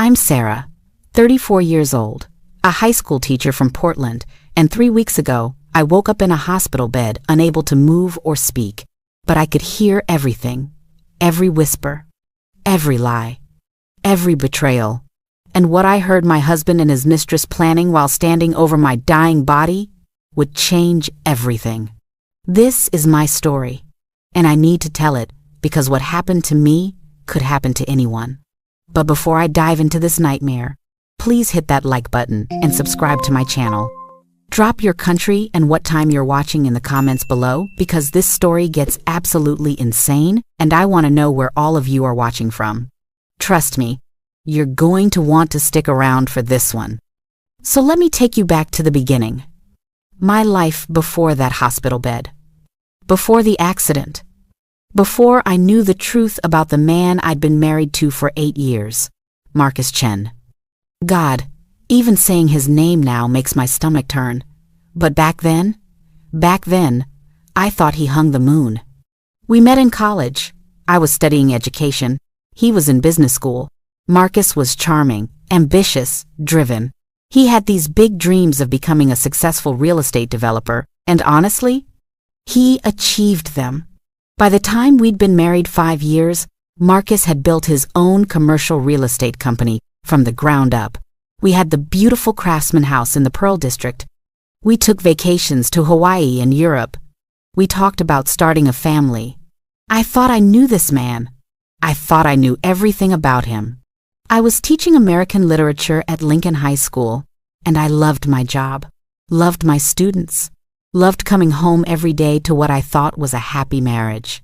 I'm Sarah, 34 years old, a high school teacher from Portland, and 3 weeks ago, I woke up in a hospital bed unable to move or speak, but I could hear everything, every whisper, every lie, every betrayal, and what I heard my husband and his mistress planning while standing over my dying body would change everything. This is my story, and I need to tell it because what happened to me could happen to anyone. But before I dive into this nightmare, please hit that like button and subscribe to my channel. Drop your country and what time you're watching in the comments below because this story gets absolutely insane and I want to know where all of you are watching from. Trust me, you're going to want to stick around for this one. So let me take you back to the beginning. My life before that hospital bed. Before the accident. Before I knew the truth about the man I'd been married to for 8 years, Marcus Chen. God, even saying his name now makes my stomach turn. But back then, I thought he hung the moon. We met in college. I was studying education. He was in business school. Marcus was charming, ambitious, driven. He had these big dreams of becoming a successful real estate developer, and honestly, he achieved them. By the time we'd been married 5 years, Marcus had built his own commercial real estate company from the ground up. We had the beautiful Craftsman house in the Pearl District. We took vacations to Hawaii and Europe. We talked about starting a family. I thought I knew this man. I thought I knew everything about him. I was teaching American literature at Lincoln High School, and I loved my job, loved my students. Loved coming home every day to what I thought was a happy marriage.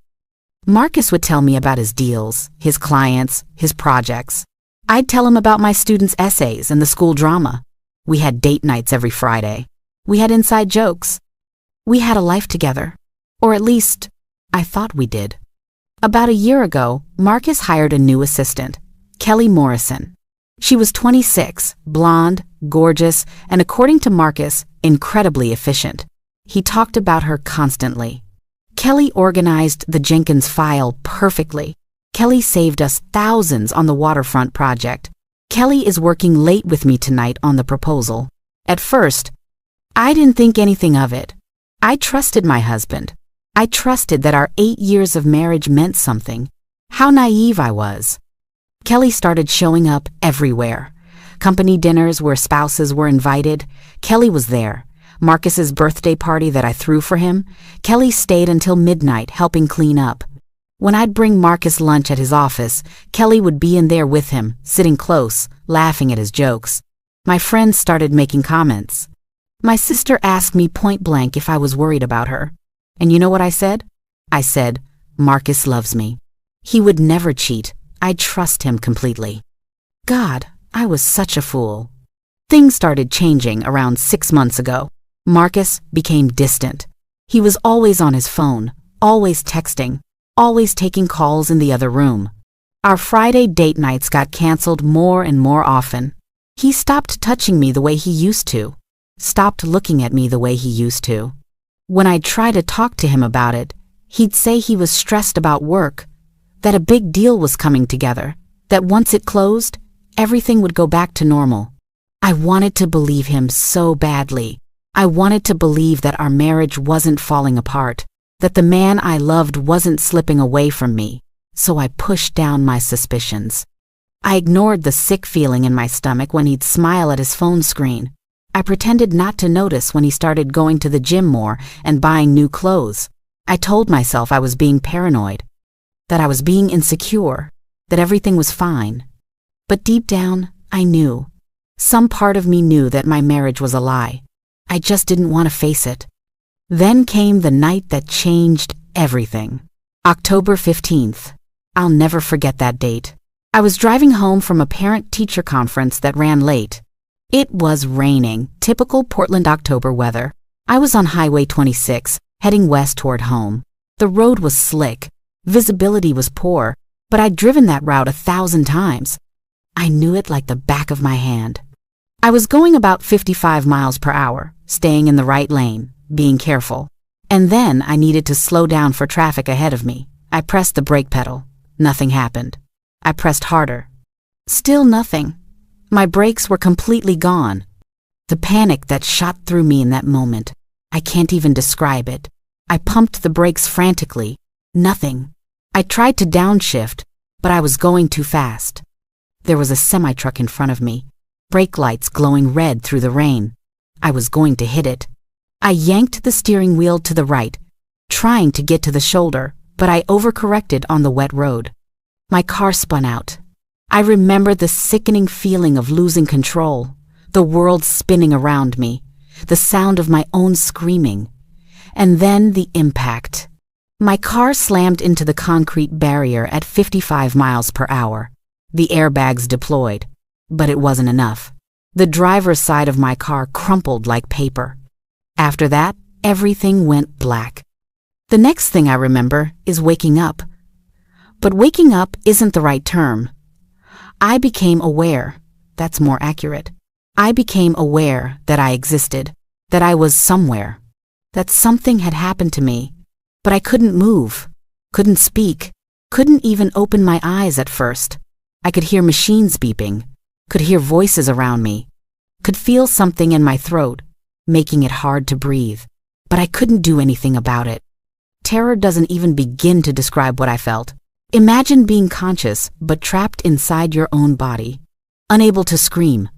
Marcus would tell me about his deals, his clients, his projects. I'd tell him about my students' essays and the school drama. We had date nights every Friday. We had inside jokes. We had a life together. Or at least, I thought we did. About a year ago, Marcus hired a new assistant, Kelly Morrison. She was 26, blonde, gorgeous, and according to Marcus, incredibly efficient. He talked about her constantly. Kelly organized the Jenkins file perfectly. Kelly saved us thousands on the waterfront project. Kelly is working late with me tonight on the proposal. At first, I didn't think anything of it. I trusted my husband. I trusted that our 8 years of marriage meant something. How naive I was. Kelly started showing up everywhere. Company dinners where spouses were invited. Kelly was there. Marcus's birthday party that I threw for him, Kelly stayed until midnight helping clean up. When I'd bring Marcus lunch at his office, Kelly would be in there with him, sitting close, laughing at his jokes. My friends started making comments. My sister asked me point blank if I was worried about her. And you know what I said? I said, Marcus loves me. He would never cheat. I trust him completely. God, I was such a fool. Things started changing around 6 months ago. Marcus became distant. He was always on his phone, always texting, always taking calls in the other room. Our Friday date nights got canceled more and more often. He stopped touching me the way he used to, stopped looking at me the way he used to. When I'd try to talk to him about it, he'd say he was stressed about work, that a big deal was coming together, that once it closed, everything would go back to normal. I wanted to believe him so badly. I wanted to believe that our marriage wasn't falling apart, that the man I loved wasn't slipping away from me, so I pushed down my suspicions. I ignored the sick feeling in my stomach when he'd smile at his phone screen. I pretended not to notice when he started going to the gym more and buying new clothes. I told myself I was being paranoid, that I was being insecure, that everything was fine. But deep down, I knew. Some part of me knew that my marriage was a lie. I just didn't want to face it. Then came the night that changed everything. October 15th. I'll never forget that date. I was driving home from a parent-teacher conference that ran late. It was raining, typical Portland October weather. I was on Highway 26, heading west toward home. The road was slick. Visibility was poor, but I'd driven that route 1,000 times. I knew it like the back of my hand. I was going about 55 miles per hour, staying in the right lane, being careful. And then I needed to slow down for traffic ahead of me. I pressed the brake pedal. Nothing happened. I pressed harder. Still nothing. My brakes were completely gone. The panic that shot through me in that moment, I can't even describe it. I pumped the brakes frantically. Nothing. I tried to downshift, but I was going too fast. There was a semi-truck in front of me, brake lights glowing red through the rain. I was going to hit it. I yanked the steering wheel to the right, trying to get to the shoulder, but I overcorrected on the wet road. My car spun out. I remember the sickening feeling of losing control, the world spinning around me, the sound of my own screaming, and then the impact. My car slammed into the concrete barrier at 55 miles per hour. The airbags deployed, but it wasn't enough. The driver's side of my car crumpled like paper. After that, everything went black. The next thing I remember is waking up. But waking up isn't the right term. I became aware. That's more accurate. I became aware that I existed, that I was somewhere, that something had happened to me, but I couldn't move, couldn't speak, couldn't even open my eyes at first. I could hear machines beeping, could hear voices around me, could feel something in my throat, making it hard to breathe, but I couldn't do anything about it. Terror doesn't even begin to describe what I felt. Imagine being conscious but trapped inside your own body, unable to scream,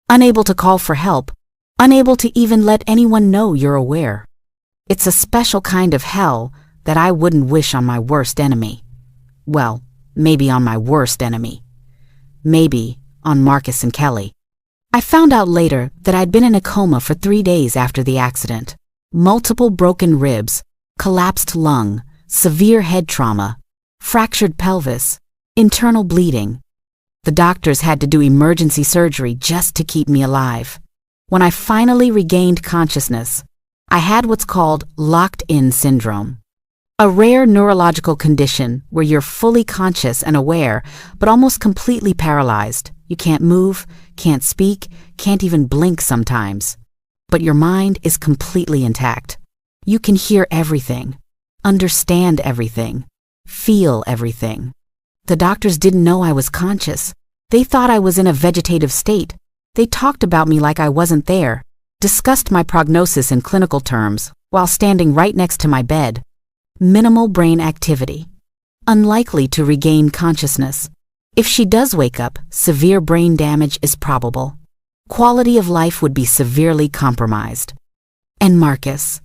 unable to call for help, unable to even let anyone know you're aware. It's a special kind of hell that I wouldn't wish on my worst enemy. Well, maybe on my worst enemy. Maybe on Marcus and Kelly. I found out later that I'd been in a coma for 3 days after the accident. Multiple broken ribs, collapsed lung, severe head trauma, fractured pelvis, internal bleeding. The doctors had to do emergency surgery just to keep me alive. When I finally regained consciousness, I had what's called locked-in syndrome, a rare neurological condition where you're fully conscious and aware, but almost completely paralyzed. You can't move, can't speak, can't even blink sometimes. But your mind is completely intact. You can hear everything, understand everything, feel everything. The doctors didn't know I was conscious. They thought I was in a vegetative state. They talked about me like I wasn't there, discussed my prognosis in clinical terms while standing right next to my bed. Minimal brain activity. Unlikely to regain consciousness. If she does wake up, severe brain damage is probable. Quality of life would be severely compromised. And Marcus.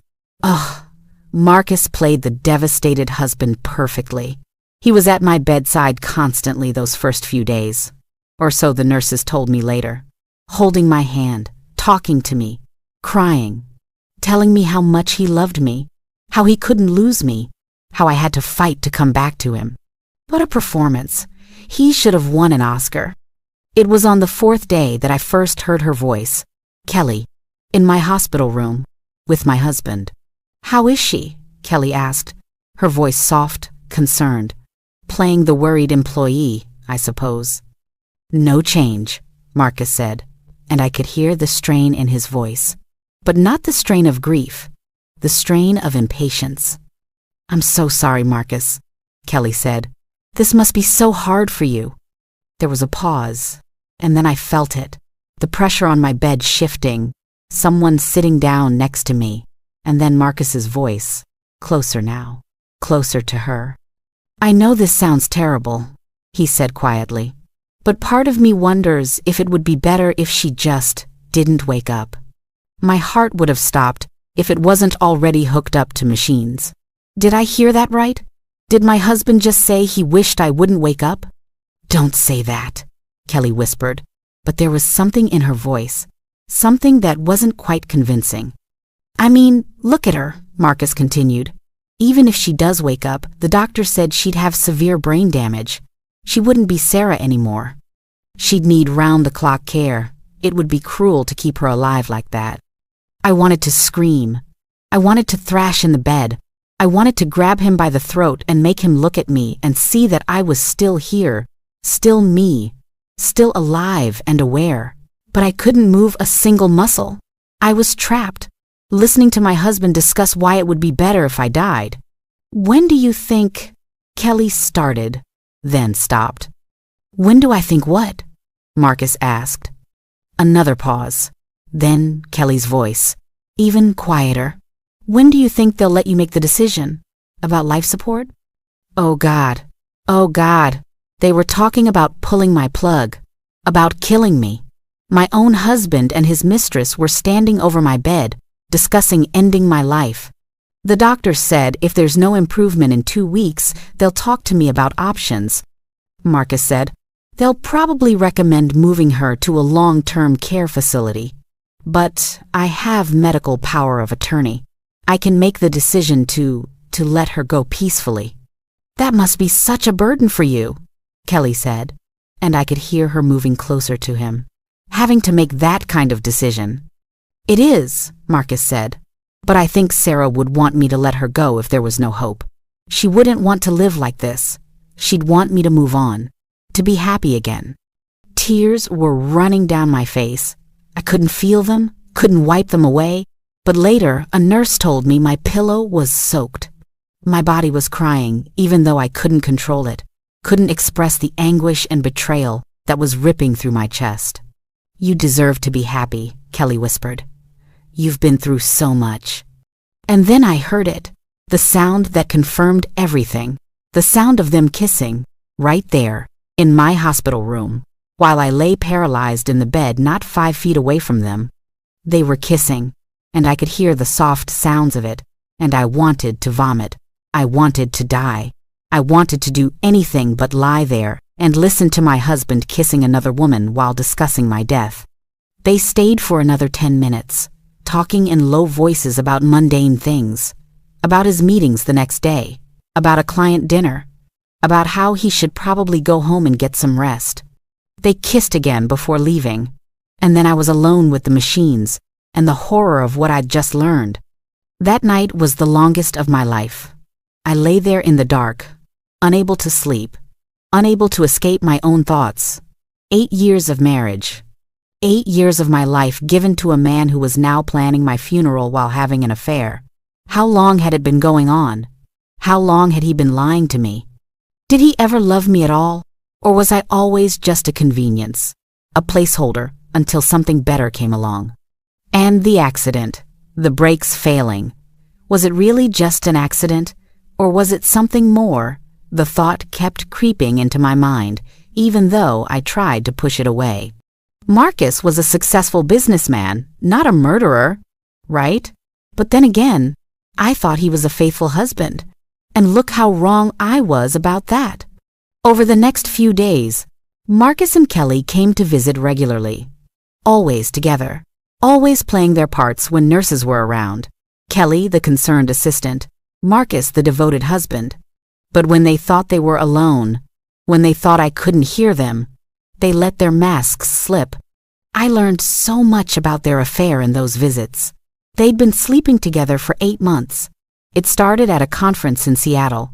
Marcus played the devastated husband perfectly. He was at my bedside constantly those first few days, or so the nurses told me later, holding my hand, talking to me, crying, telling me how much he loved me, how he couldn't lose me, how I had to fight to come back to him. What a performance. He should have won an Oscar. It was on the 4th day that I first heard her voice, Kelly, in my hospital room, with my husband. "How is she?" Kelly asked, her voice soft, concerned, playing the worried employee, I suppose. "No change," Marcus said, and I could hear the strain in his voice, but not the strain of grief, the strain of impatience. "I'm so sorry, Marcus," Kelly said. "This must be so hard for you." There was a pause, and then I felt it, the pressure on my bed shifting, someone sitting down next to me, and then Marcus's voice, closer now, closer to her. "I know this sounds terrible," he said quietly, "but part of me wonders if it would be better if she just didn't wake up. My heart would have stopped if it wasn't already hooked up to machines. Did I hear that right? Did my husband just say he wished I wouldn't wake up?" "Don't say that," Kelly whispered, but there was something in her voice, something that wasn't quite convincing. "I mean, look at her," Marcus continued. "Even if she does wake up, the doctor said she'd have severe brain damage. She wouldn't be Sarah anymore. She'd need round-the-clock care. It would be cruel to keep her alive like that." I wanted to scream. I wanted to thrash in the bed. I wanted to grab him by the throat and make him look at me and see that I was still here, still me, still alive and aware. But I couldn't move a single muscle. I was trapped, listening to my husband discuss why it would be better if I died. "When do you think—" Kelly started, then stopped. "When do I think what?" Marcus asked, Another pause. Then Kelly's voice, even quieter. When do you think they'll let you make the decision? About life support? Oh God. Oh God. They were talking about pulling my plug. About killing me. My own husband and his mistress were standing over my bed, discussing ending my life. The doctor said if there's no improvement in 2 weeks, they'll talk to me about options. Marcus said, they'll probably recommend moving her to a long-term care facility. But I have medical power of attorney. I can make the decision to let her go peacefully. That must be such a burden for you, Kelly said, and I could hear her moving closer to him. Having to make that kind of decision. It is, Marcus said, but I think Sarah would want me to let her go if there was no hope. She wouldn't want to live like this. She'd want me to move on, to be happy again. Tears were running down my face. I couldn't feel them, couldn't wipe them away, but later a nurse told me my pillow was soaked. My body was crying, even though I couldn't control it, couldn't express the anguish and betrayal that was ripping through my chest. You deserve to be happy, Kelly whispered. You've been through so much. And then I heard it, the sound that confirmed everything, the sound of them kissing, right there, in my hospital room, while I lay paralyzed in the bed not 5 feet away from them. They were kissing, and I could hear the soft sounds of it, and I wanted to vomit. I wanted to die. I wanted to do anything but lie there and listen to my husband kissing another woman while discussing my death. They stayed for another 10 minutes, talking in low voices about mundane things, about his meetings the next day, about a client dinner, about how he should probably go home and get some rest. They kissed again before leaving, and then I was alone with the machines and the horror of what I'd just learned. That night was the longest of my life. I lay there in the dark, unable to sleep, unable to escape my own thoughts. 8 years of marriage. 8 years of my life given to a man who was now planning my funeral while having an affair. How long had it been going on? How long had he been lying to me? Did he ever love me at all? Or was I always just a convenience, a placeholder until something better came along? And the accident, the brakes failing. Was it really just an accident? Or was it something more? The thought kept creeping into my mind, even though I tried to push it away. Marcus was a successful businessman, not a murderer, right? But then again, I thought he was a faithful husband. And look how wrong I was about that. Over the next few days, Marcus and Kelly came to visit regularly. Always together. Always playing their parts when nurses were around. Kelly, the concerned assistant. Marcus, the devoted husband. But when they thought they were alone, when they thought I couldn't hear them, they let their masks slip. I learned so much about their affair in those visits. They'd been sleeping together for 8 months. It started at a conference in Seattle.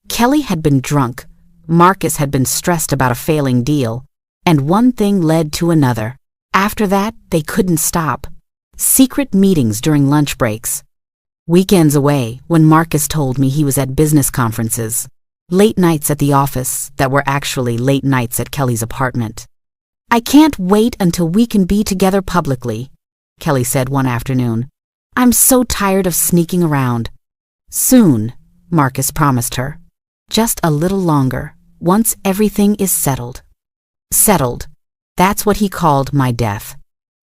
Kelly had been drunk. Marcus had been stressed about a failing deal. And one thing led to another. After that, they couldn't stop. Secret meetings during lunch breaks. Weekends away when Marcus told me he was at business conferences. Late nights at the office that were actually late nights at Kelly's apartment. I can't wait until we can be together publicly, Kelly said one afternoon. I'm so tired of sneaking around. Soon, Marcus promised her. Just a little longer, once everything is settled. Settled. That's what he called my death.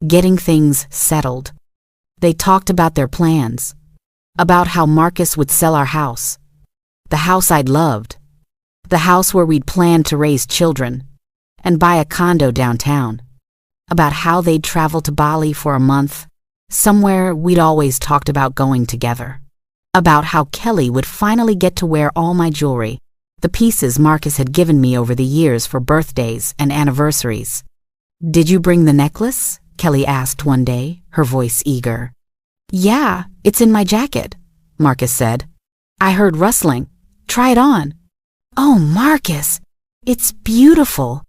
Getting things settled. They talked about their plans. About how Marcus would sell our house. The house I'd loved. The house where we'd planned to raise children. And buy a condo downtown. About how they'd travel to Bali for a month. Somewhere we'd always talked about going together. About how Kelly would finally get to wear all my jewelry. The pieces Marcus had given me over the years for birthdays and anniversaries. Did you bring the necklace? Kelly asked one day, her voice eager. Yeah, it's in my jacket, Marcus said. I heard rustling. Try it on. Oh, Marcus, it's beautiful,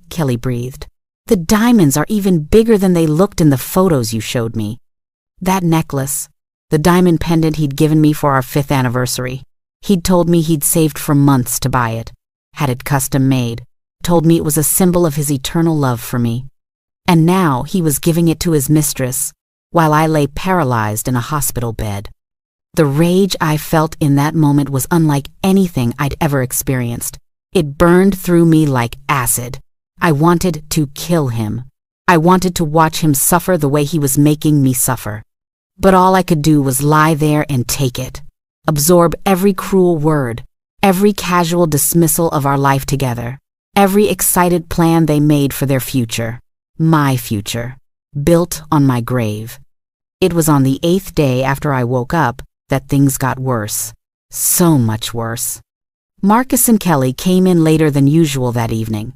Kelly breathed. The diamonds are even bigger than they looked in the photos you showed me. That necklace, the diamond pendant he'd given me for our 5th anniversary. He'd told me he'd saved for months to buy it, had it custom made, told me it was a symbol of his eternal love for me. And now he was giving it to his mistress, while I lay paralyzed in a hospital bed. The rage I felt in that moment was unlike anything I'd ever experienced. It burned through me like acid. I wanted to kill him. I wanted to watch him suffer the way he was making me suffer. But all I could do was lie there and take it. Absorb every cruel word, every casual dismissal of our life together, every excited plan they made for their future, my future, built on my grave. It was on the 8th day after I woke up that things got worse. So much worse. Marcus and Kelly came in later than usual that evening.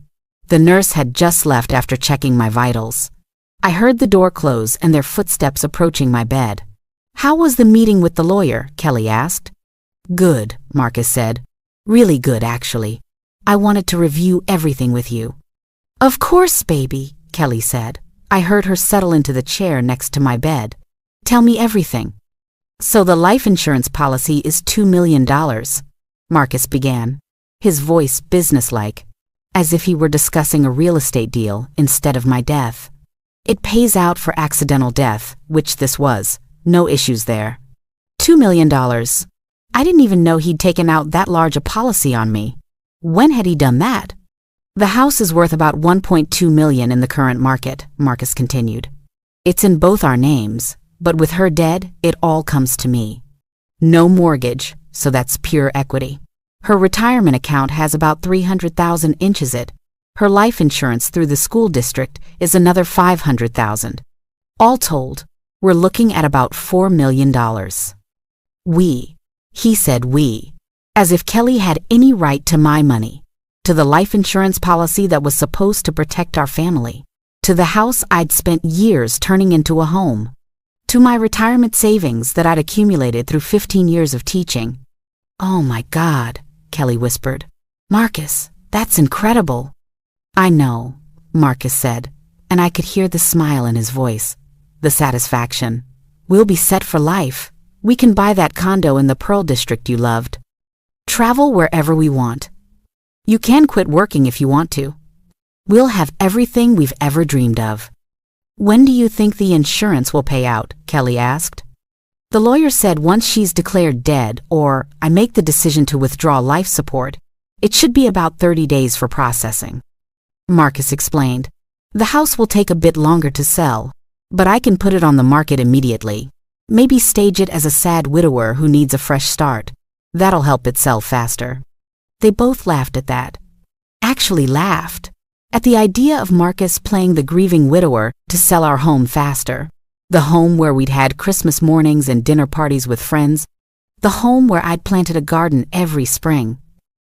The nurse had just left after checking my vitals. I heard the door close and their footsteps approaching my bed. "How was the meeting with the lawyer?" Kelly asked. "Good," Marcus said. "Really good, actually. I wanted to review everything with you." "Of course, baby," Kelly said. I heard her settle into the chair next to my bed. "Tell me everything." "So the life insurance policy is $2 million, Marcus began, his voice businesslike, as if he were discussing a real estate deal instead of my death. "It pays out for accidental death, which this was. No issues there." $2 million. I didn't even know he'd taken out that large a policy on me. When had he done that? "The house is worth about $1.2 million in the current market," Marcus continued. "It's in both our names, but with her dead, it all comes to me. No mortgage, so that's pure equity. Her retirement account has about $300,000 inches it. Her life insurance through the school district is another $500,000. All told, we're looking at about $4 million. We. He said we, as if Kelly had any right to my money, to the life insurance policy that was supposed to protect our family, to the house I'd spent years turning into a home, to my retirement savings that I'd accumulated through 15 years of teaching. "Oh my God," Kelly whispered. "Marcus, that's incredible." "I know," Marcus said, and I could hear the smile in his voice, the satisfaction. "We'll be set for life. We can buy that condo in the Pearl District you loved. Travel wherever we want. You can quit working if you want to. We'll have everything we've ever dreamed of." "When do you think the insurance will pay out?" Kelly asked. "The lawyer said once she's declared dead, or I make the decision to withdraw life support, it should be about 30 days for processing." Marcus explained. "The house will take a bit longer to sell, but I can put it on the market immediately. Maybe stage it as a sad widower who needs a fresh start. That'll help it sell faster." They both laughed at that. Actually laughed. At the idea of Marcus playing the grieving widower to sell our home faster. The home where we'd had Christmas mornings and dinner parties with friends. The home where I'd planted a garden every spring.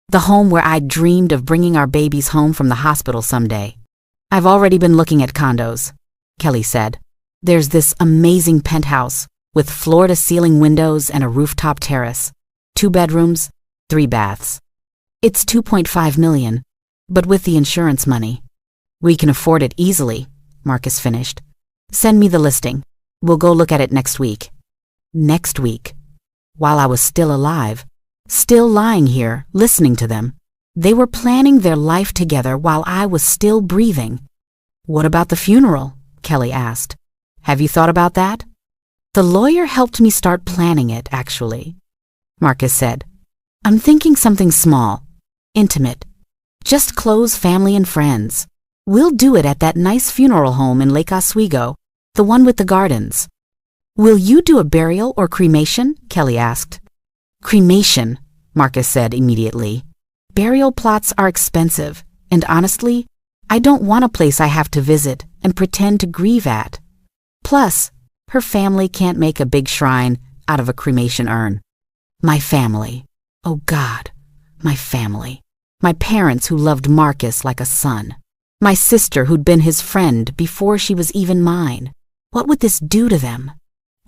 The home where I'd dreamed of bringing our babies home from the hospital someday. "I've already been looking at condos," Kelly said. "There's this amazing penthouse with floor-to-ceiling windows and a rooftop terrace. 2 bedrooms, 3 baths. It's $2.5 million, but with the insurance money. We can afford it easily," Marcus finished. "Send me the listing. We'll go look at it next week." Next week. While I was still alive, still lying here, listening to them. They were planning their life together while I was still breathing. "What about the funeral?" Kelly asked. "Have you thought about that?" "The lawyer helped me start planning it, actually," Marcus said. "I'm thinking something small, intimate. Just close family and friends. We'll do it at that nice funeral home in Lake Oswego, the one with the gardens." "Will you do a burial or cremation?" Kelly asked. "Cremation," Marcus said immediately. "Burial plots are expensive, and honestly, I don't want a place I have to visit and pretend to grieve at. Plus, her family can't make a big shrine out of a cremation urn. My family. Oh God, my family. My parents who loved Marcus like a son. My sister who'd been his friend before she was even mine. What would this do to them?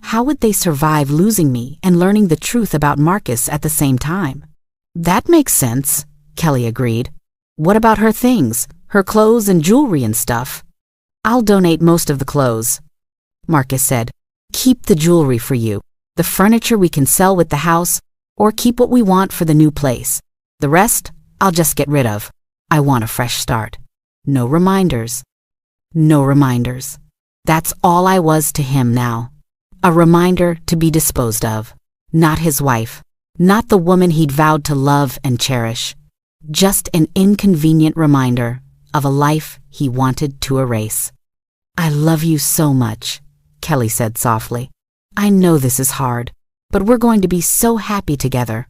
How would they survive losing me and learning the truth about Marcus at the same time?" "That makes sense," Kelly agreed. "What about her things, her clothes and jewelry and stuff?" "I'll donate most of the clothes," Marcus said. "Keep the jewelry for you, the furniture we can sell with the house, or keep what we want for the new place. The rest, I'll just get rid of. I want a fresh start. No reminders." No reminders. That's all I was to him now. A reminder to be disposed of. Not his wife. Not the woman he'd vowed to love and cherish. Just an inconvenient reminder of a life he wanted to erase. "I love you so much," Kelly said softly. "I know this is hard, but we're going to be so happy together."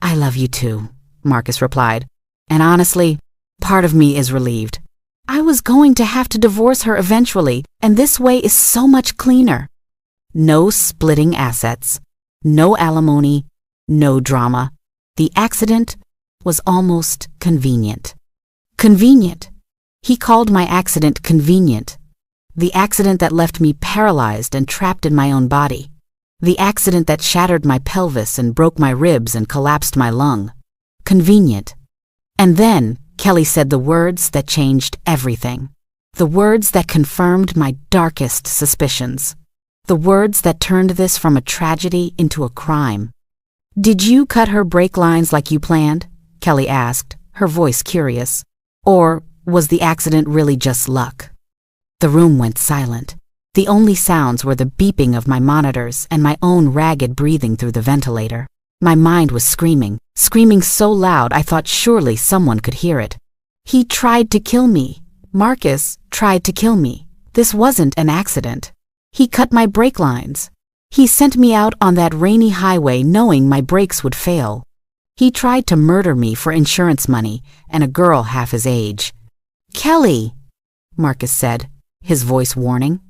"I love you too," Marcus replied. "And honestly, part of me is relieved. I was going to have to divorce her eventually, and this way is so much cleaner. No splitting assets, no alimony, no drama. The accident was almost convenient." Convenient. He called my accident convenient. The accident that left me paralyzed and trapped in my own body. The accident that shattered my pelvis and broke my ribs and collapsed my lung. Convenient. And then Kelly said the words that changed everything. The words that confirmed my darkest suspicions. The words that turned this from a tragedy into a crime. "Did you cut her brake lines like you planned?" Kelly asked, her voice curious. "Or was the accident really just luck?" The room went silent. The only sounds were the beeping of my monitors and my own ragged breathing through the ventilator. My mind was screaming so loud I thought surely someone could hear it. "He tried to kill me. Marcus tried to kill me. This wasn't an accident. He cut my brake lines. He sent me out on that rainy highway knowing my brakes would fail. He tried to murder me for insurance money and a girl half his age." "Kelly," Marcus said, his voice warning.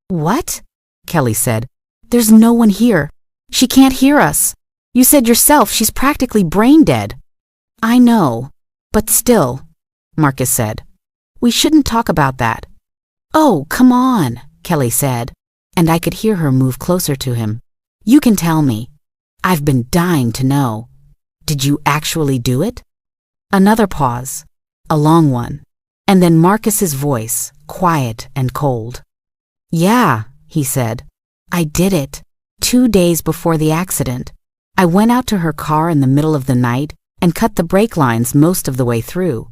"What?" Kelly said. "There's no one here. She can't hear us. You said yourself she's practically brain dead." "I know, but still," Marcus said. "We shouldn't talk about that." "Oh, come on," Kelly said, and I could hear her move closer to him. "You can tell me. I've been dying to know. Did you actually do it?" Another pause, a long one, and then Marcus's voice, quiet and cold. "Yeah," he said. "I did it. 2 days before the accident. I went out to her car in the middle of the night and cut the brake lines most of the way through.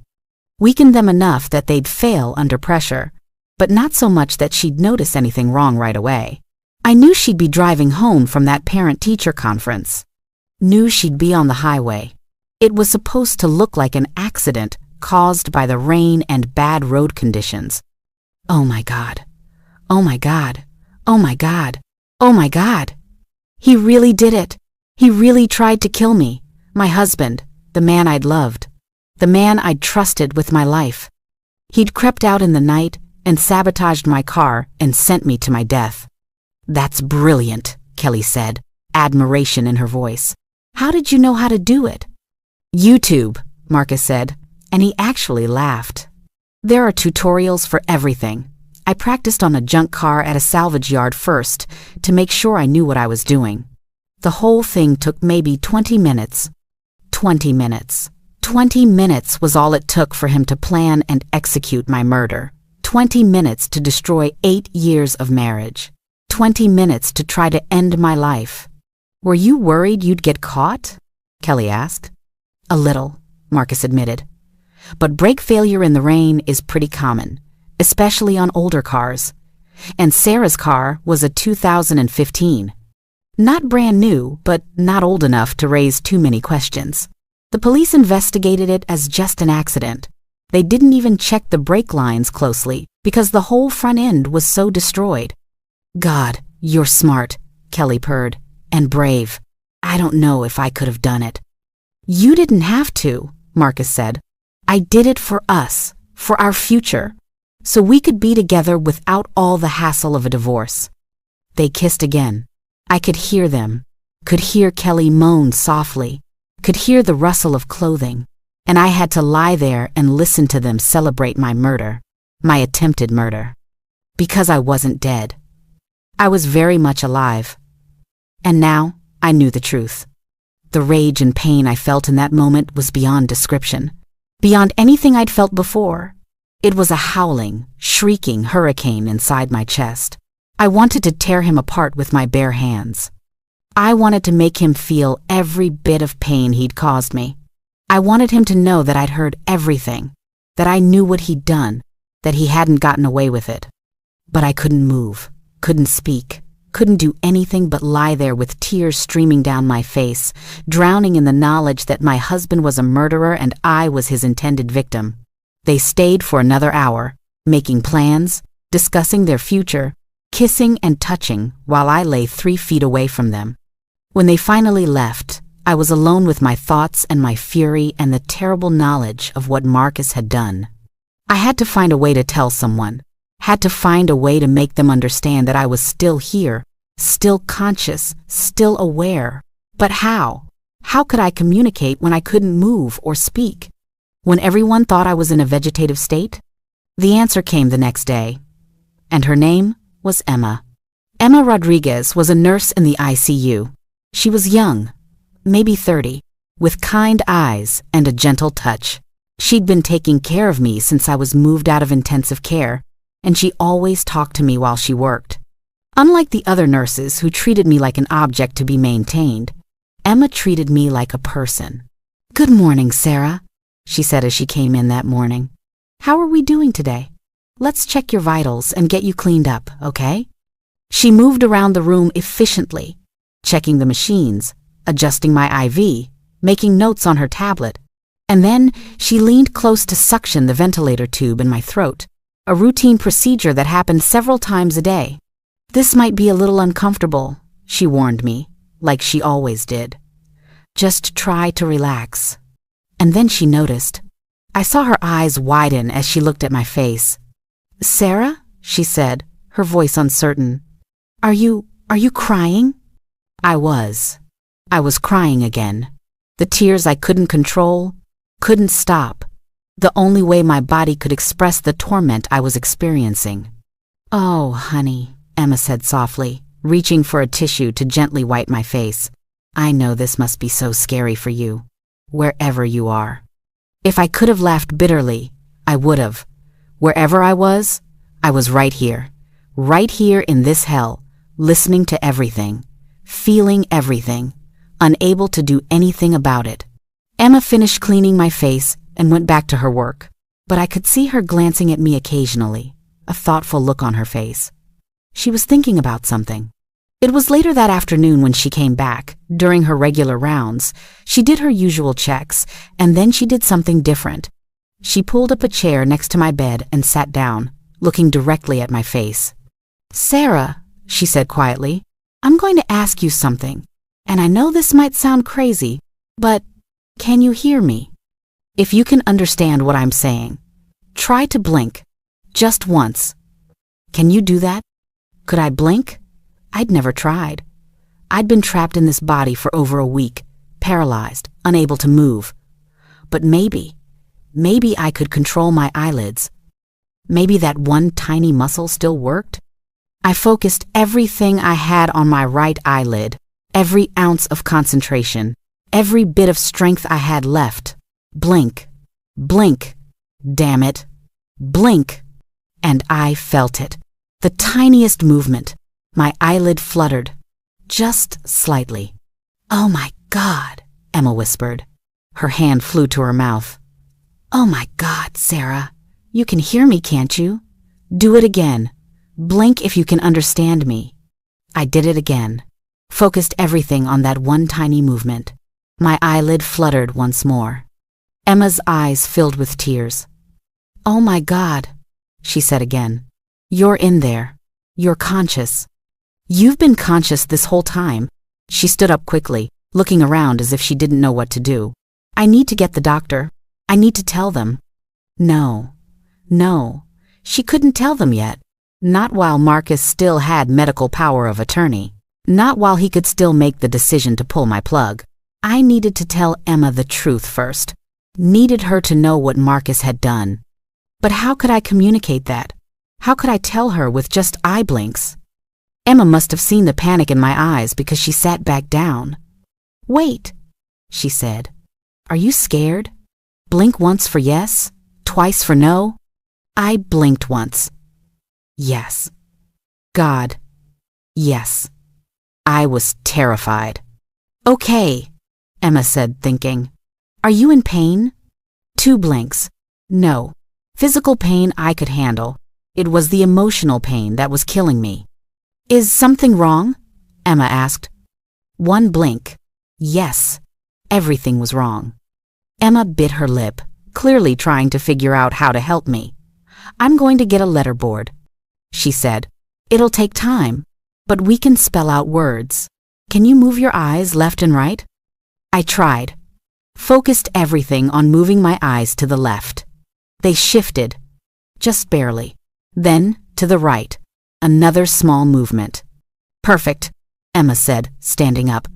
Weakened them enough that they'd fail under pressure, but not so much that she'd notice anything wrong right away. I knew she'd be driving home from that parent-teacher conference. Knew she'd be on the highway. It was supposed to look like an accident caused by the rain and bad road conditions. Oh my God. Oh my God. Oh my God. Oh my God. He really did it. He really tried to kill me, my husband, the man I'd loved, the man I'd trusted with my life. He'd crept out in the night and sabotaged my car and sent me to my death." "That's brilliant," Kelly said, admiration in her voice. "How did you know how to do it?" "YouTube," Marcus said, and he actually laughed. "There are tutorials for everything. I practiced on a junk car at a salvage yard first to make sure I knew what I was doing. The whole thing took maybe 20 minutes. 20 minutes. 20 minutes was all it took for him to plan and execute my murder. 20 minutes to destroy 8 years of marriage. 20 minutes to try to end my life." "Were you worried you'd get caught?" Kelly asked. "A little," Marcus admitted. "But brake failure in the rain is pretty common, especially on older cars. And Sarah's car was a 2015. Not brand new, but not old enough to raise too many questions. The police investigated it as just an accident. They didn't even check the brake lines closely because the whole front end was so destroyed." "God, you're smart," Kelly purred, "and brave. I don't know if I could have done it." "You didn't have to," Marcus said. "I did it for us, for our future, so we could be together without all the hassle of a divorce." They kissed again. I could hear them, could hear Kelly moan softly, could hear the rustle of clothing, and I had to lie there and listen to them celebrate my murder, my attempted murder. Because I wasn't dead. I was very much alive. And now I knew the truth. The rage and pain I felt in that moment was beyond description, beyond anything I'd felt before. It was a howling, shrieking hurricane inside my chest. I wanted to tear him apart with my bare hands. I wanted to make him feel every bit of pain he'd caused me. I wanted him to know that I'd heard everything, that I knew what he'd done, that he hadn't gotten away with it. But I couldn't move, couldn't speak, couldn't do anything but lie there with tears streaming down my face, drowning in the knowledge that my husband was a murderer and I was his intended victim. They stayed for another hour, making plans, discussing their future, kissing and touching while I lay 3 feet away from them. When they finally left, I was alone with my thoughts and my fury and the terrible knowledge of what Marcus had done. I had to find a way to tell someone, had to find a way to make them understand that I was still here, still conscious, still aware. But how? How could I communicate when I couldn't move or speak? When everyone thought I was in a vegetative state? The answer came the next day, and her name was Emma. Emma Rodriguez was a nurse in the ICU. She was young, maybe 30, with kind eyes and a gentle touch. She'd been taking care of me since I was moved out of intensive care, and she always talked to me while she worked. Unlike the other nurses who treated me like an object to be maintained, Emma treated me like a person. "Good morning, Sarah," she said as she came in that morning. "How are we doing today? Let's check your vitals and get you cleaned up, okay?" She moved around the room efficiently, checking the machines, adjusting my IV, making notes on her tablet, and then she leaned close to suction the ventilator tube in my throat, a routine procedure that happened several times a day. "This might be a little uncomfortable," she warned me, like she always did. "Just try to relax." And then she noticed. I saw her eyes widen as she looked at my face. "Sarah," she said, her voice uncertain, Are you crying?" I was. I was crying again. The tears I couldn't control, couldn't stop. The only way my body could express the torment I was experiencing. "Oh, honey," Emma said softly, reaching for a tissue to gently wipe my face. "I know this must be so scary for you, wherever you are." If I could have laughed bitterly, I would have. Wherever I was right here in this hell, listening to everything, feeling everything, unable to do anything about it. Emma finished cleaning my face and went back to her work, but I could see her glancing at me occasionally, a thoughtful look on her face. She was thinking about something. It was later that afternoon when she came back. During her regular rounds, she did her usual checks, and then she did something different. She pulled up a chair next to my bed and sat down, looking directly at my face. "Sarah," she said quietly, "I'm going to ask you something, and I know this might sound crazy, but can you hear me? If you can understand what I'm saying, try to blink, just once. Can you do that? Could I blink? I'd never tried. I'd been trapped in this body for over a week, paralyzed, unable to move. But maybe I could control my eyelids. Maybe that one tiny muscle still worked. I focused everything I had on my right eyelid, every ounce of concentration, every bit of strength I had left. Blink, blink, damn it, blink. And I felt it. The tiniest movement. My eyelid fluttered, just slightly. "Oh my God," Emma whispered. Her hand flew to her mouth. "Oh my God, Sarah, you can hear me, can't you? Do it again. Blink if you can understand me." I did it again, focused everything on that one tiny movement. My eyelid fluttered once more. Emma's eyes filled with tears. "Oh my God," she said again. "You're in there. You're conscious. You've been conscious this whole time." She stood up quickly, looking around as if she didn't know what to do. "I need to get the doctor. I need to tell them." No, she couldn't tell them yet. Not while Marcus still had medical power of attorney. Not while he could still make the decision to pull my plug. I needed to tell Emma the truth first. Needed her to know what Marcus had done. But how could I communicate that? How could I tell her with just eye blinks? Emma must have seen the panic in my eyes because she sat back down. "Wait," she said. "Are you scared? Blink once for yes, twice for no." I blinked once. Yes. God. Yes. I was terrified. "Okay," Emma said, thinking. "Are you in pain?" 2 blinks. "No. Physical pain I could handle. It was the emotional pain that was killing me. Is something wrong? Emma asked. One blink. Yes, everything was wrong. Emma bit her lip, clearly trying to figure out how to help me. I'm going to get a letterboard, she said. It'll take time, but we can spell out words. Can you move your eyes left and right? I tried. Focused everything on moving my eyes to the left. They shifted, just barely. Then, to the right, another small movement. Perfect, Emma said, standing up.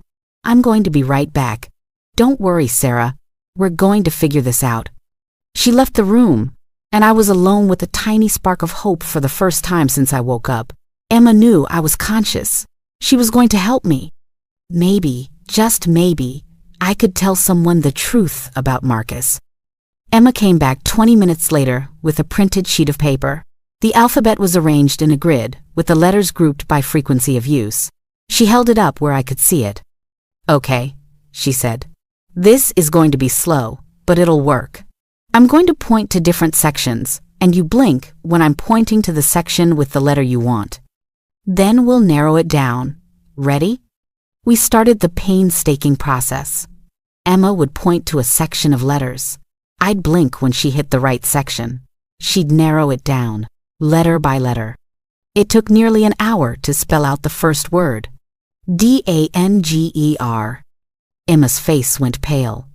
I'm going to be right back. Don't worry, Sarah. We're going to figure this out. She left the room, and I was alone with a tiny spark of hope for the first time since I woke up. Emma knew I was conscious. She was going to help me. Maybe, just maybe, I could tell someone the truth about Marcus. Emma came back 20 minutes later with a printed sheet of paper. The alphabet was arranged in a grid, with the letters grouped by frequency of use. She held it up where I could see it. Okay, she said. This is going to be slow, but it'll work. I'm going to point to different sections, and you blink when I'm pointing to the section with the letter you want. Then we'll narrow it down. Ready? We started the painstaking process. Emma would point to a section of letters. I'd blink when she hit the right section. She'd narrow it down, letter by letter. It took nearly an hour to spell out the first word. Danger. Emma's face went pale.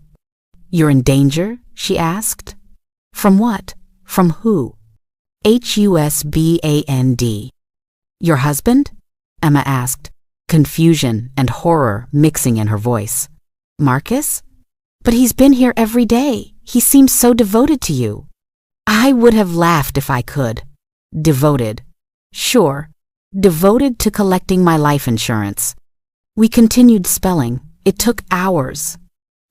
You're in danger? She asked. From what? From who? Husband. Your husband? Emma asked, confusion and horror mixing in her voice. Marcus? But he's been here every day. He seems so devoted to you. I would have laughed if I could. Devoted. Sure. Devoted to collecting my life insurance. We continued spelling. It took hours.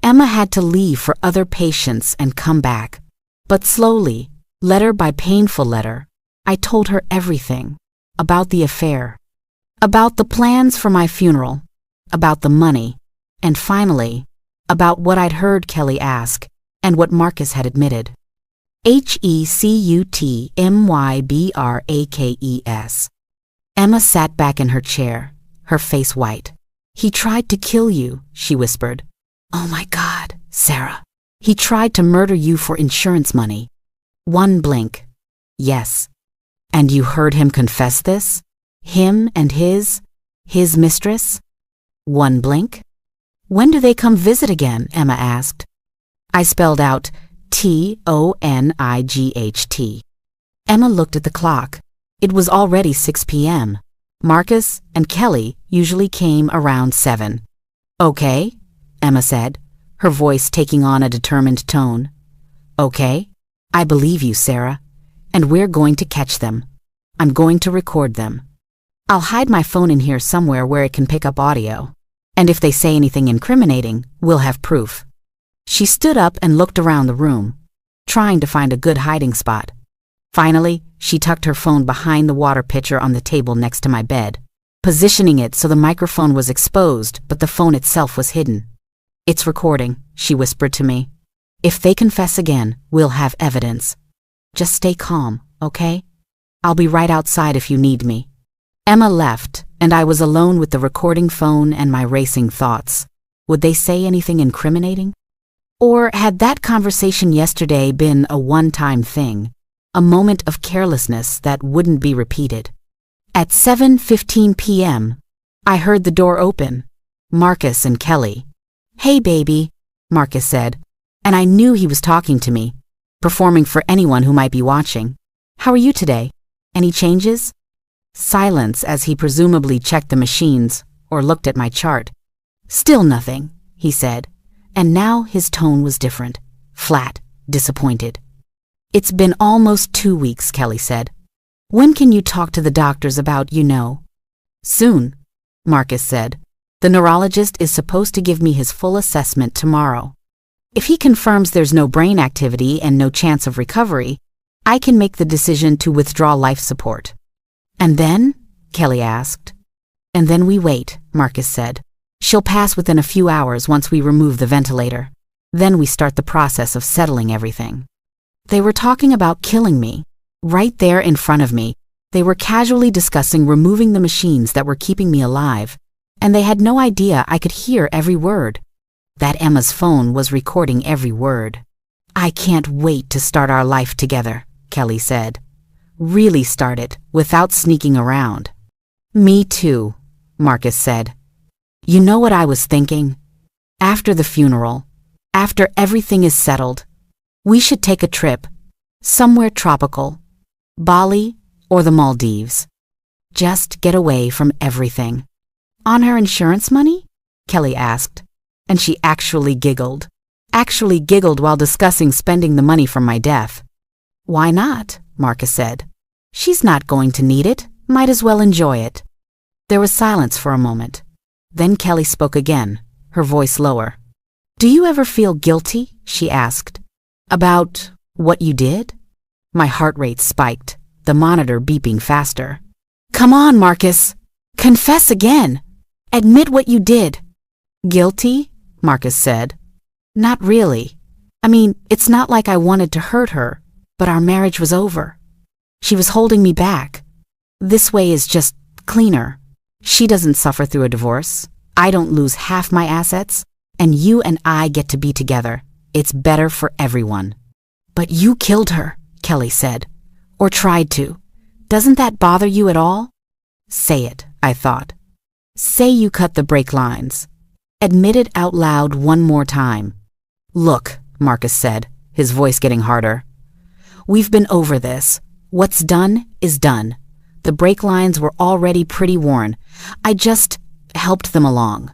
Emma had to leave for other patients and come back. But slowly, letter by painful letter, I told her everything. About the affair. About the plans for my funeral. About the money. And finally, about what I'd heard Kelly ask and what Marcus had admitted. Hecutmybrakes. Emma sat back in her chair, her face white. He tried to kill you, she whispered. Oh my God, Sarah. He tried to murder you for insurance money. One blink. Yes. And you heard him confess this? Him and his mistress? One blink. When do they come visit again? Emma asked. I spelled out Tonight. Emma looked at the clock. It was already 6 p.m. Marcus and Kelly usually came around 7. Okay, Emma said, her voice taking on a determined tone. Okay, I believe you, Sarah, and we're going to catch them. I'm going to record them. I'll hide my phone in here somewhere where it can pick up audio. And if they say anything incriminating, we'll have proof. She stood up and looked around the room, trying to find a good hiding spot. Finally, she tucked her phone behind the water pitcher on the table next to my bed, positioning it so the microphone was exposed but the phone itself was hidden. It's recording, she whispered to me. If they confess again, we'll have evidence. Just stay calm, okay? I'll be right outside if you need me. Emma left, and I was alone with the recording phone and my racing thoughts. Would they say anything incriminating? Or had that conversation yesterday been a one-time thing, a moment of carelessness that wouldn't be repeated? At 7:15 p.m., I heard the door open. Marcus and Kelly. Hey, baby, Marcus said, and I knew he was talking to me, performing for anyone who might be watching. How are you today? Any changes? Silence as he presumably checked the machines or looked at my chart. Still nothing, he said, and now his tone was different, flat, disappointed. It's been almost 2 weeks, Kelly said. When can you talk to the doctors about, Soon, Marcus said. The neurologist is supposed to give me his full assessment tomorrow. If he confirms there's no brain activity and no chance of recovery, I can make the decision to withdraw life support. And then? Kelly asked. And then we wait, Marcus said. She'll pass within a few hours once we remove the ventilator. Then we start the process of settling everything. They were talking about killing me. Right there in front of me, they were casually discussing removing the machines that were keeping me alive, and they had no idea I could hear every word. That Emma's phone was recording every word. "I can't wait to start our life together," Kelly said. "Really start it, without sneaking around." "Me too," Marcus said. "You know what I was thinking? After the funeral, after everything is settled, we should take a trip, somewhere tropical, Bali or the Maldives. Just get away from everything." "On her insurance money?" Kelly asked, and she actually giggled while discussing spending the money from my death. "Why not?" Marcus said. "She's not going to need it. Might as well enjoy it." There was silence for a moment. Then Kelly spoke again, her voice lower. "Do you ever feel guilty?" she asked. "About what you did?" My heart rate spiked, the monitor beeping faster. "Come on, Marcus! Confess again! Admit what you did!" "Guilty?" Marcus said. "Not really. I mean, it's not like I wanted to hurt her, but our marriage was over. She was holding me back. This way is just cleaner. She doesn't suffer through a divorce. I don't lose half my assets, and you and I get to be together. It's better for everyone." "But you killed her," Kelly said. "Or tried to. Doesn't that bother you at all?" "Say it," I thought. "Say you cut the brake lines. Admit it out loud one more time." "Look," Marcus said, his voice getting harder. "We've been over this. What's done is done. The brake lines were already pretty worn. I just helped them along.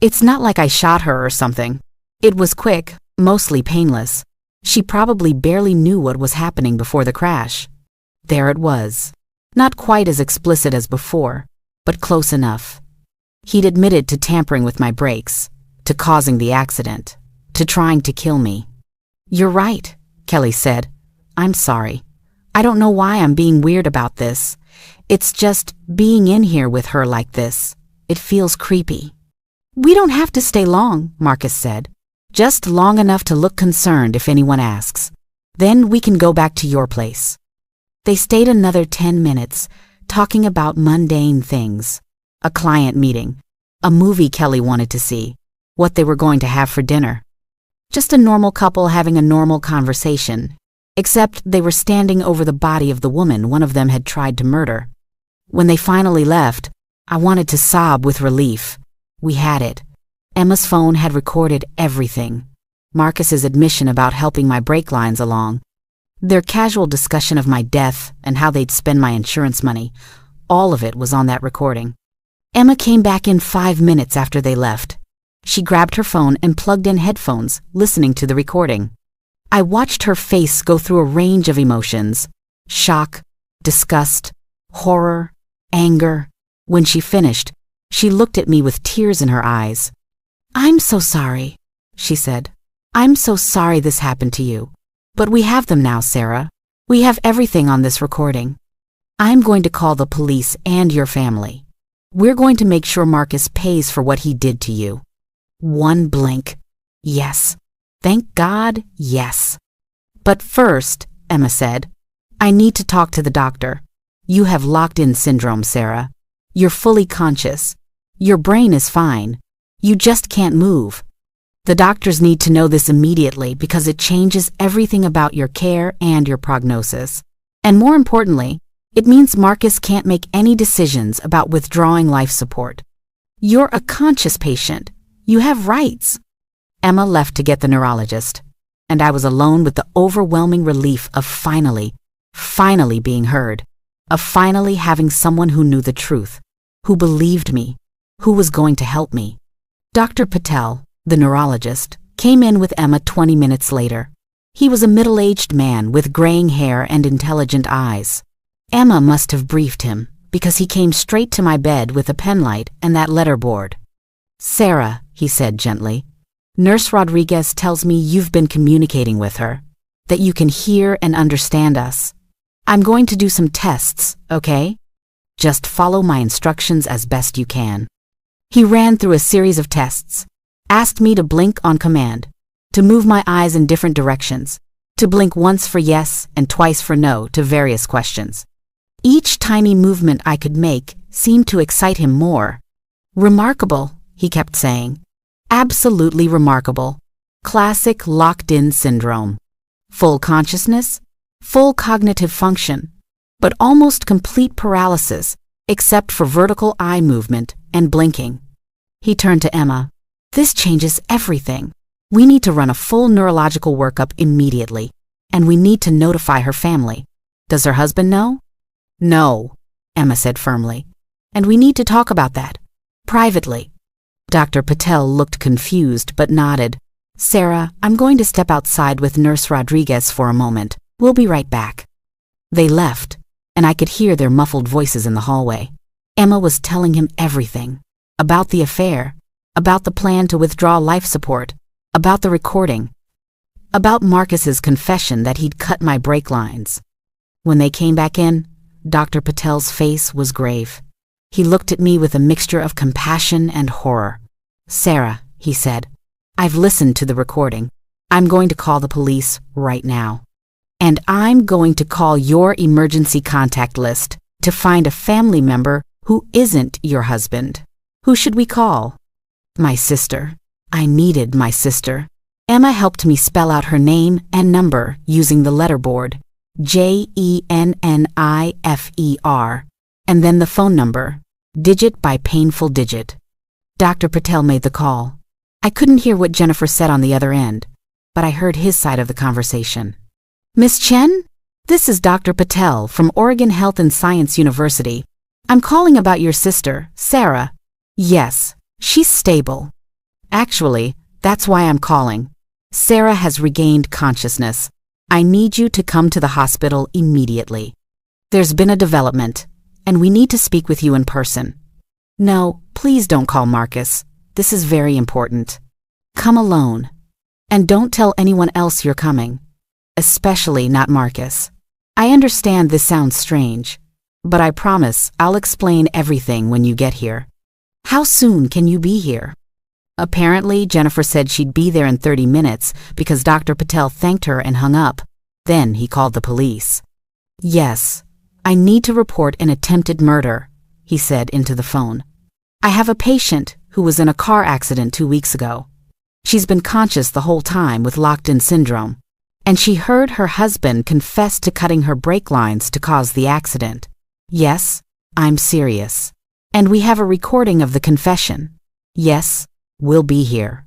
It's not like I shot her or something. It was quick, mostly painless. She probably barely knew what was happening before the crash." There it was. Not quite as explicit as before, but close enough. He'd admitted to tampering with my brakes, to causing the accident, to trying to kill me. "You're right," Kelly said. "I'm sorry. I don't know why I'm being weird about this. It's just being in here with her like this. It feels creepy." "We don't have to stay long," Marcus said. "Just long enough to look concerned if anyone asks. Then we can go back to your place." They stayed another 10 minutes, talking about mundane things. A client meeting, a movie Kelly wanted to see, what they were going to have for dinner. Just a normal couple having a normal conversation, except they were standing over the body of the woman one of them had tried to murder. When they finally left, I wanted to sob with relief. We had it. Emma's phone had recorded everything. Marcus's admission about helping my brake lines along. Their casual discussion of my death and how they'd spend my insurance money. All of it was on that recording. Emma came back in 5 minutes after they left. She grabbed her phone and plugged in headphones, listening to the recording. I watched her face go through a range of emotions. Shock, disgust, horror, anger. When she finished, she looked at me with tears in her eyes. "I'm so sorry," she said. "I'm so sorry this happened to you. But we have them now, Sarah. We have everything on this recording. I'm going to call the police and your family. We're going to make sure Marcus pays for what he did to you." One blink. Yes. Thank God, yes. "But first," Emma said, "I need to talk to the doctor. You have locked-in syndrome, Sarah. You're fully conscious. Your brain is fine. You just can't move. The doctors need to know this immediately because it changes everything about your care and your prognosis. And more importantly, it means Marcus can't make any decisions about withdrawing life support. You're a conscious patient. You have rights." Emma left to get the neurologist, and I was alone with the overwhelming relief of finally being heard, of finally having someone who knew the truth, who believed me, who was going to help me. Dr. Patel, the neurologist, came in with Emma 20 minutes later. He was a middle-aged man with graying hair and intelligent eyes. Emma must have briefed him, because he came straight to my bed with a penlight and that letterboard. "Sarah," he said gently, "Nurse Rodriguez tells me you've been communicating with her, that you can hear and understand us. I'm going to do some tests, okay? Just follow my instructions as best you can." He ran through a series of tests, asked me to blink on command, to move my eyes in different directions, to blink once for yes and twice for no to various questions. Each tiny movement I could make seemed to excite him more. Remarkable, he kept saying. Absolutely remarkable. Classic locked-in syndrome. Full consciousness, full cognitive function, but almost complete paralysis except for vertical eye movement and blinking. He turned to Emma. This changes everything. We need to run a full neurological workup immediately, and we need to notify her family. Does her husband know? No, Emma said firmly. And we need to talk about that. Privately. Dr. Patel looked confused but nodded. Sarah, I'm going to step outside with Nurse Rodriguez for a moment. We'll be right back. They left, and I could hear their muffled voices in the hallway. Emma was telling him everything. About the affair, about the plan to withdraw life support, about the recording, about Marcus's confession that he'd cut my brake lines. When they came back in, Dr. Patel's face was grave. He looked at me with a mixture of compassion and horror. Sarah, he said, I've listened to the recording. I'm going to call the police right now. And I'm going to call your emergency contact list to find a family member who isn't your husband. Who should we call? My sister. I needed my sister. Emma helped me spell out her name and number using the letterboard. Jennifer, and then the phone number, digit by painful digit. Dr. Patel made the call. I couldn't hear what Jennifer said on the other end, but I heard his side of the conversation. Miss Chen? This is Dr. Patel from Oregon Health and Science University. I'm calling about your sister, Sarah. Yes, she's stable. Actually, that's why I'm calling. Sarah has regained consciousness. I need you to come to the hospital immediately. There's been a development, and we need to speak with you in person. No, please don't call Marcus. This is very important. Come alone. And don't tell anyone else you're coming. Especially not Marcus. I understand this sounds strange, but I promise I'll explain everything when you get here. How soon can you be here? Apparently, Jennifer said she'd be there in 30 minutes because Dr. Patel thanked her and hung up. Then he called the police. Yes, I need to report an attempted murder, he said into the phone. I have a patient who was in a car accident 2 weeks ago. She's been conscious the whole time with locked-in syndrome, and she heard her husband confess to cutting her brake lines to cause the accident. Yes, I'm serious. And we have a recording of the confession. Yes, we'll be here.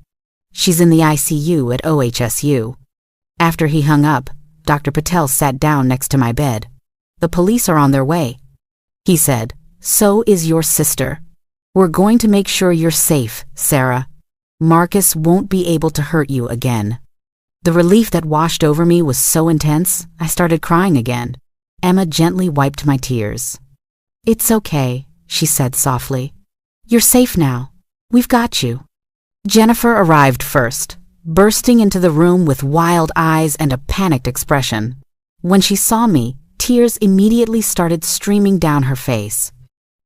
She's in the ICU at OHSU. After he hung up, Dr. Patel sat down next to my bed. The police are on their way. He said, so is your sister. We're going to make sure you're safe, Sarah. Marcus won't be able to hurt you again. The relief that washed over me was so intense, I started crying again. Emma gently wiped my tears. It's okay, she said softly. You're safe now. We've got you. Jennifer arrived first, bursting into the room with wild eyes and a panicked expression. When she saw me, tears immediately started streaming down her face.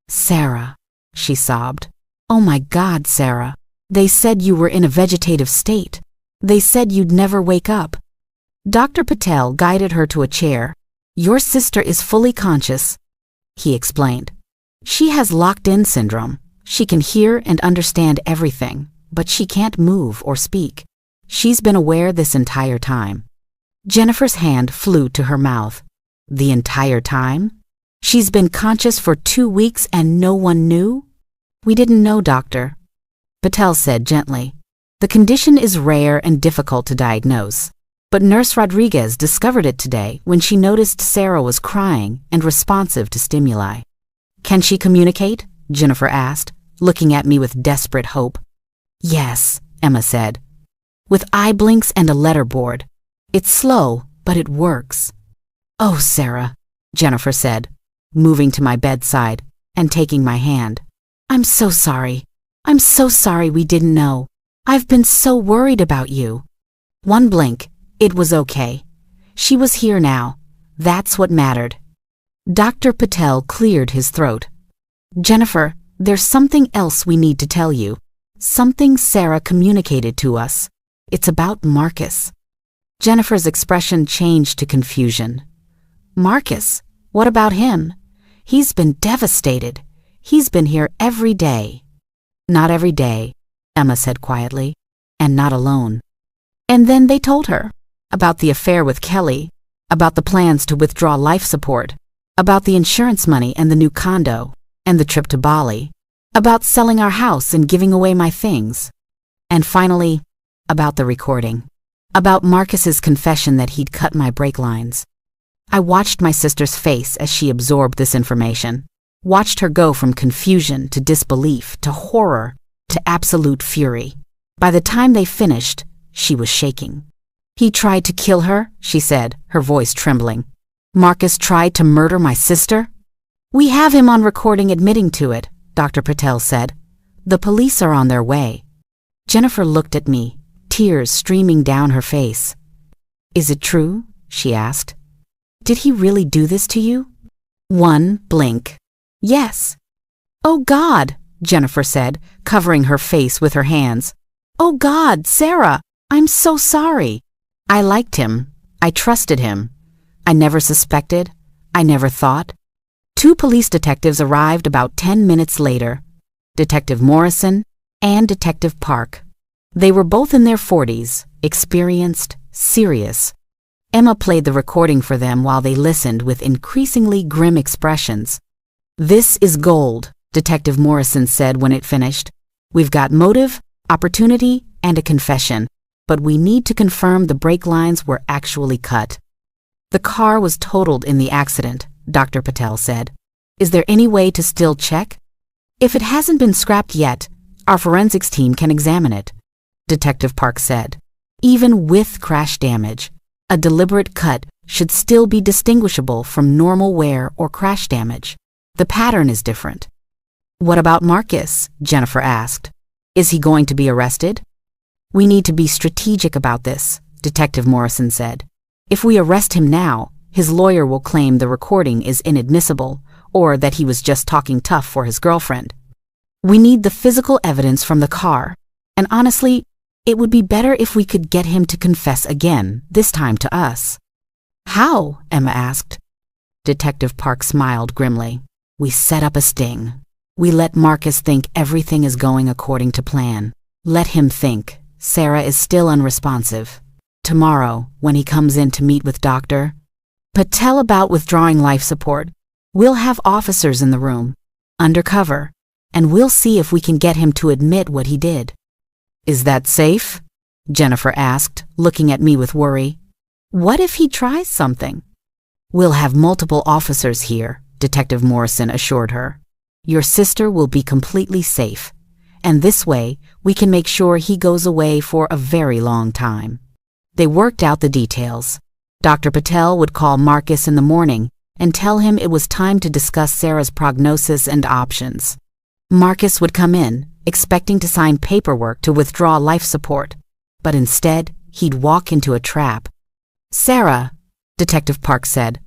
Sarah, she sobbed. Oh my God, Sarah. They said you were in a vegetative state. They said you'd never wake up. Dr. Patel guided her to a chair. Your sister is fully conscious, he explained. She has locked-in syndrome. She can hear and understand everything, but she can't move or speak. She's been aware this entire time. Jennifer's hand flew to her mouth. The entire time? She's been conscious for 2 weeks and no one knew? We didn't know, doctor, Patel said gently. The condition is rare and difficult to diagnose, but Nurse Rodriguez discovered it today when she noticed Sarah was crying and responsive to stimuli. Can she communicate? Jennifer asked, looking at me with desperate hope. Yes, Emma said. With eye blinks and a letterboard. It's slow, but it works. Oh, Sarah, Jennifer said, moving to my bedside and taking my hand. I'm so sorry. I'm so sorry we didn't know. I've been so worried about you. One blink, it was okay. She was here now. That's what mattered. Dr. Patel cleared his throat. Jennifer, there's something else we need to tell you. Something Sarah communicated to us. It's about Marcus. Jennifer's expression changed to confusion. Marcus, what about him? He's been devastated. He's been here every day. Not every day, Emma said quietly, and not alone. And then they told her about the affair with Kelly, about the plans to withdraw life support, about the insurance money and the new condo, and the trip to Bali, about selling our house and giving away my things, and finally, about the recording, about Marcus's confession that he'd cut my brake lines. I watched my sister's face as she absorbed this information, watched her go from confusion to disbelief to horror to absolute fury. By the time they finished, she was shaking. He tried to kill her, she said, her voice trembling. Marcus tried to murder my sister? We have him on recording admitting to it, Dr. Patel said. The police are on their way. Jennifer looked at me, tears streaming down her face. Is it true? She asked. Did he really do this to you? One blink. Yes. Oh God, Jennifer said, covering her face with her hands. Oh God, Sarah, I'm so sorry. I liked him. I trusted him. I never suspected. I never thought. 2 police detectives arrived about 10 minutes later. Detective Morrison and Detective Park. They were both in their 40s, experienced, serious. Emma played the recording for them while they listened with increasingly grim expressions. This is gold, Detective Morrison said when it finished. We've got motive, opportunity, and a confession, but we need to confirm the brake lines were actually cut. The car was totaled in the accident, Dr. Patel said. Is there any way to still check? If it hasn't been scrapped yet, our forensics team can examine it, Detective Park said. Even with crash damage, a deliberate cut should still be distinguishable from normal wear or crash damage. The pattern is different. What about Marcus? Jennifer asked. Is he going to be arrested? We need to be strategic about this, Detective Morrison said. If we arrest him now, his lawyer will claim the recording is inadmissible or that he was just talking tough for his girlfriend. We need the physical evidence from the car, and honestly, it would be better if we could get him to confess again, this time to us. How? Emma asked. Detective Park smiled grimly. We set up a sting. We let Marcus think everything is going according to plan. Let him think Sarah is still unresponsive. Tomorrow, when he comes in to meet with Dr. Patel about withdrawing life support, we'll have officers in the room, undercover, and we'll see if we can get him to admit what he did. Is that safe? Jennifer asked, looking at me with worry. What if he tries something? We'll have multiple officers here, Detective Morrison assured her. Your sister will be completely safe, and this way we can make sure he goes away for a very long time. They worked out the details. Dr. Patel would call Marcus in the morning and tell him it was time to discuss Sarah's prognosis and options. Marcus would come in, expecting to sign paperwork to withdraw life support, but instead he'd walk into a trap. Sarah, Detective Park said,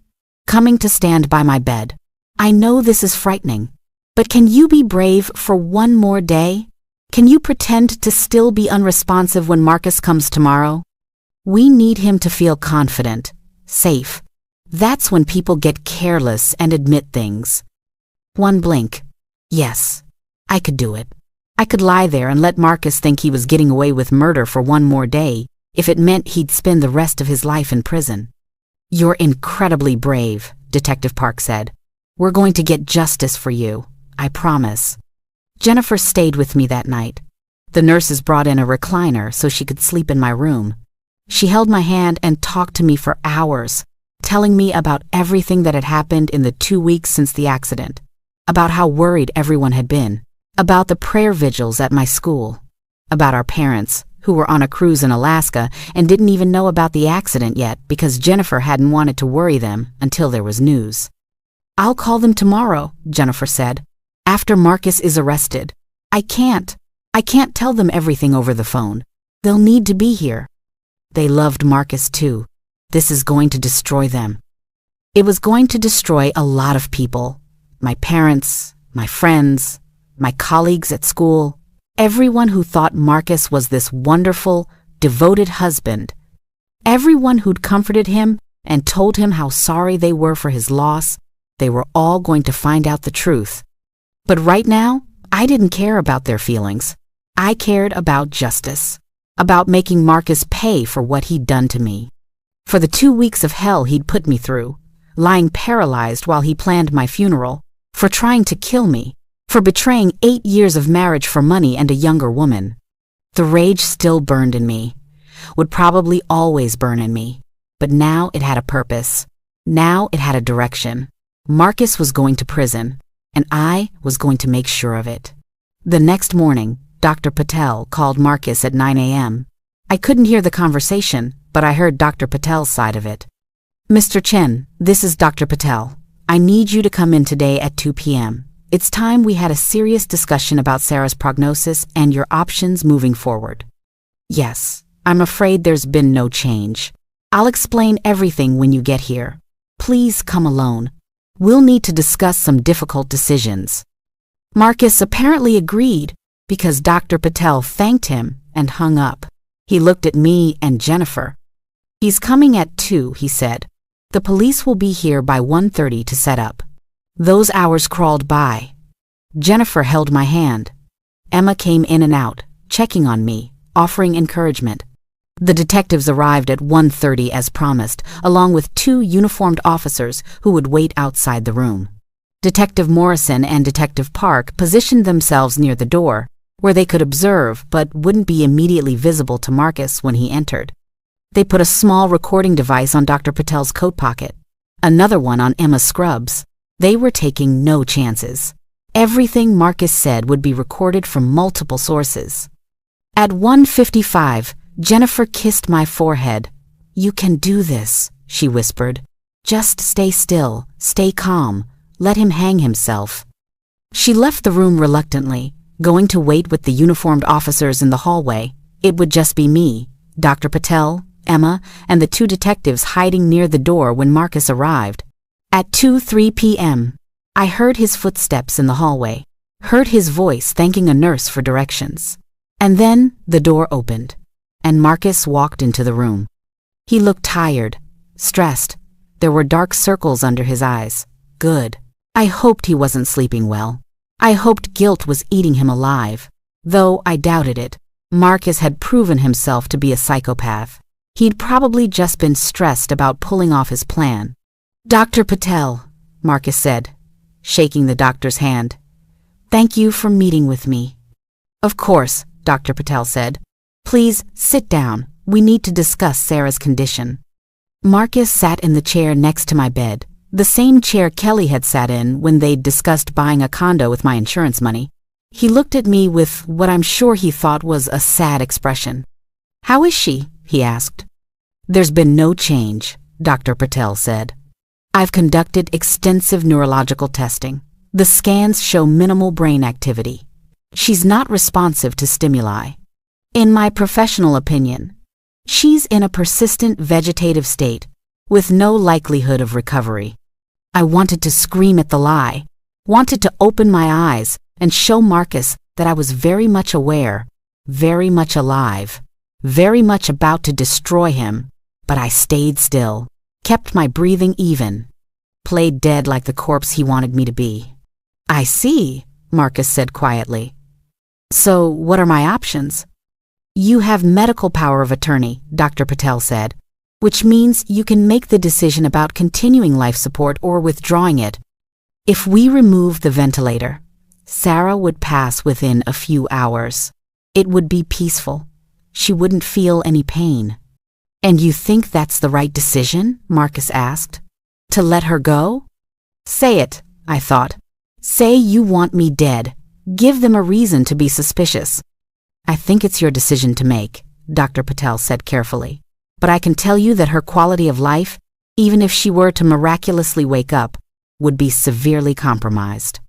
coming to stand by my bed. I know this is frightening, but can you be brave for one more day? Can you pretend to still be unresponsive when Marcus comes tomorrow? We need him to feel confident, safe. That's when people get careless and admit things. One blink. Yes, I could do it. I could lie there and let Marcus think he was getting away with murder for one more day, if it meant he'd spend the rest of his life in prison. You're incredibly brave, Detective Park said. We're going to get justice for you, I promise. Jennifer stayed with me that night. The nurses brought in a recliner so she could sleep in my room. She held my hand and talked to me for hours, telling me about everything that had happened in the 2 weeks since the accident, about how worried everyone had been, about the prayer vigils at my school, about our parents, who were on a cruise in Alaska and didn't even know about the accident yet because Jennifer hadn't wanted to worry them until there was news. I'll call them tomorrow, Jennifer said, after Marcus is arrested. I can't tell them everything over the phone. They'll need to be here. They loved Marcus too. This is going to destroy them. It was going to destroy a lot of people. My parents, my friends, my colleagues at school, everyone who thought Marcus was this wonderful, devoted husband. Everyone who'd comforted him and told him how sorry they were for his loss, they were all going to find out the truth. But right now, I didn't care about their feelings. I cared about justice, about making Marcus pay for what he'd done to me. For the 2 weeks of hell he'd put me through, lying paralyzed while he planned my funeral, for trying to kill me, for betraying 8 years of marriage for money and a younger woman. The rage still burned in me, would probably always burn in me, but now it had a purpose. Now it had a direction. Marcus was going to prison, and I was going to make sure of it. The next morning, Dr. Patel called Marcus at 9 a.m. I couldn't hear the conversation, but I heard Dr. Patel's side of it. "Mr. Chen, this is Dr. Patel. I need you to come in today at 2 p.m. It's time we had a serious discussion about Sarah's prognosis and your options moving forward." "Yes, I'm afraid there's been no change. I'll explain everything when you get here. Please come alone. We'll need to discuss some difficult decisions." Marcus apparently agreed because Dr. Patel thanked him and hung up. He looked at me and Jennifer. "He's coming at 2, he said. "The police will be here by 1:30 to set up." Those hours crawled by. Jennifer held my hand. Emma came in and out, checking on me, offering encouragement. The detectives arrived at 1:30 as promised, along with 2 uniformed officers who would wait outside the room. Detective Morrison and Detective Park positioned themselves near the door, where they could observe but wouldn't be immediately visible to Marcus when he entered. They put a small recording device on Dr. Patel's coat pocket, another one on Emma's scrubs. They were taking no chances. Everything Marcus said would be recorded from multiple sources. At 1:55, Jennifer kissed my forehead. "You can do this," she whispered. "Just stay still, stay calm, let him hang himself." She left the room reluctantly, going to wait with the uniformed officers in the hallway. It would just be me, Dr. Patel, Emma, and the 2 detectives hiding near the door when Marcus arrived. At 2:03 p.m., I heard his footsteps in the hallway, heard his voice thanking a nurse for directions. And then the door opened, and Marcus walked into the room. He looked tired, stressed. There were dark circles under his eyes. Good. I hoped he wasn't sleeping well. I hoped guilt was eating him alive. Though I doubted it. Marcus had proven himself to be a psychopath. He'd probably just been stressed about pulling off his plan. "Dr. Patel," Marcus said, shaking the doctor's hand. "Thank you for meeting with me." "Of course," Dr. Patel said. "Please sit down. We need to discuss Sarah's condition." Marcus sat in the chair next to my bed, the same chair Kelly had sat in when they'd discussed buying a condo with my insurance money. He looked at me with what I'm sure he thought was a sad expression. "How is she?" he asked. "There's been no change," Dr. Patel said. "I've conducted extensive neurological testing. The scans show minimal brain activity. She's not responsive to stimuli. In my professional opinion, she's in a persistent vegetative state with no likelihood of recovery." I wanted to scream at the lie, wanted to open my eyes and show Marcus that I was very much aware, very much alive, very much about to destroy him, but I stayed still, kept my breathing even, played dead like the corpse he wanted me to be. "I see," Marcus said quietly. "So what are my options?" "You have medical power of attorney," Dr. Patel said, "which means you can make the decision about continuing life support or withdrawing it. If we remove the ventilator, Sarah would pass within a few hours. It would be peaceful. She wouldn't feel any pain." "And you think that's the right decision?" Marcus asked. "To let her go?" "Say it," I thought. "Say you want me dead. Give them a reason to be suspicious." "I think it's your decision to make," Dr. Patel said carefully. "But I can tell you that her quality of life, even if she were to miraculously wake up, would be severely compromised.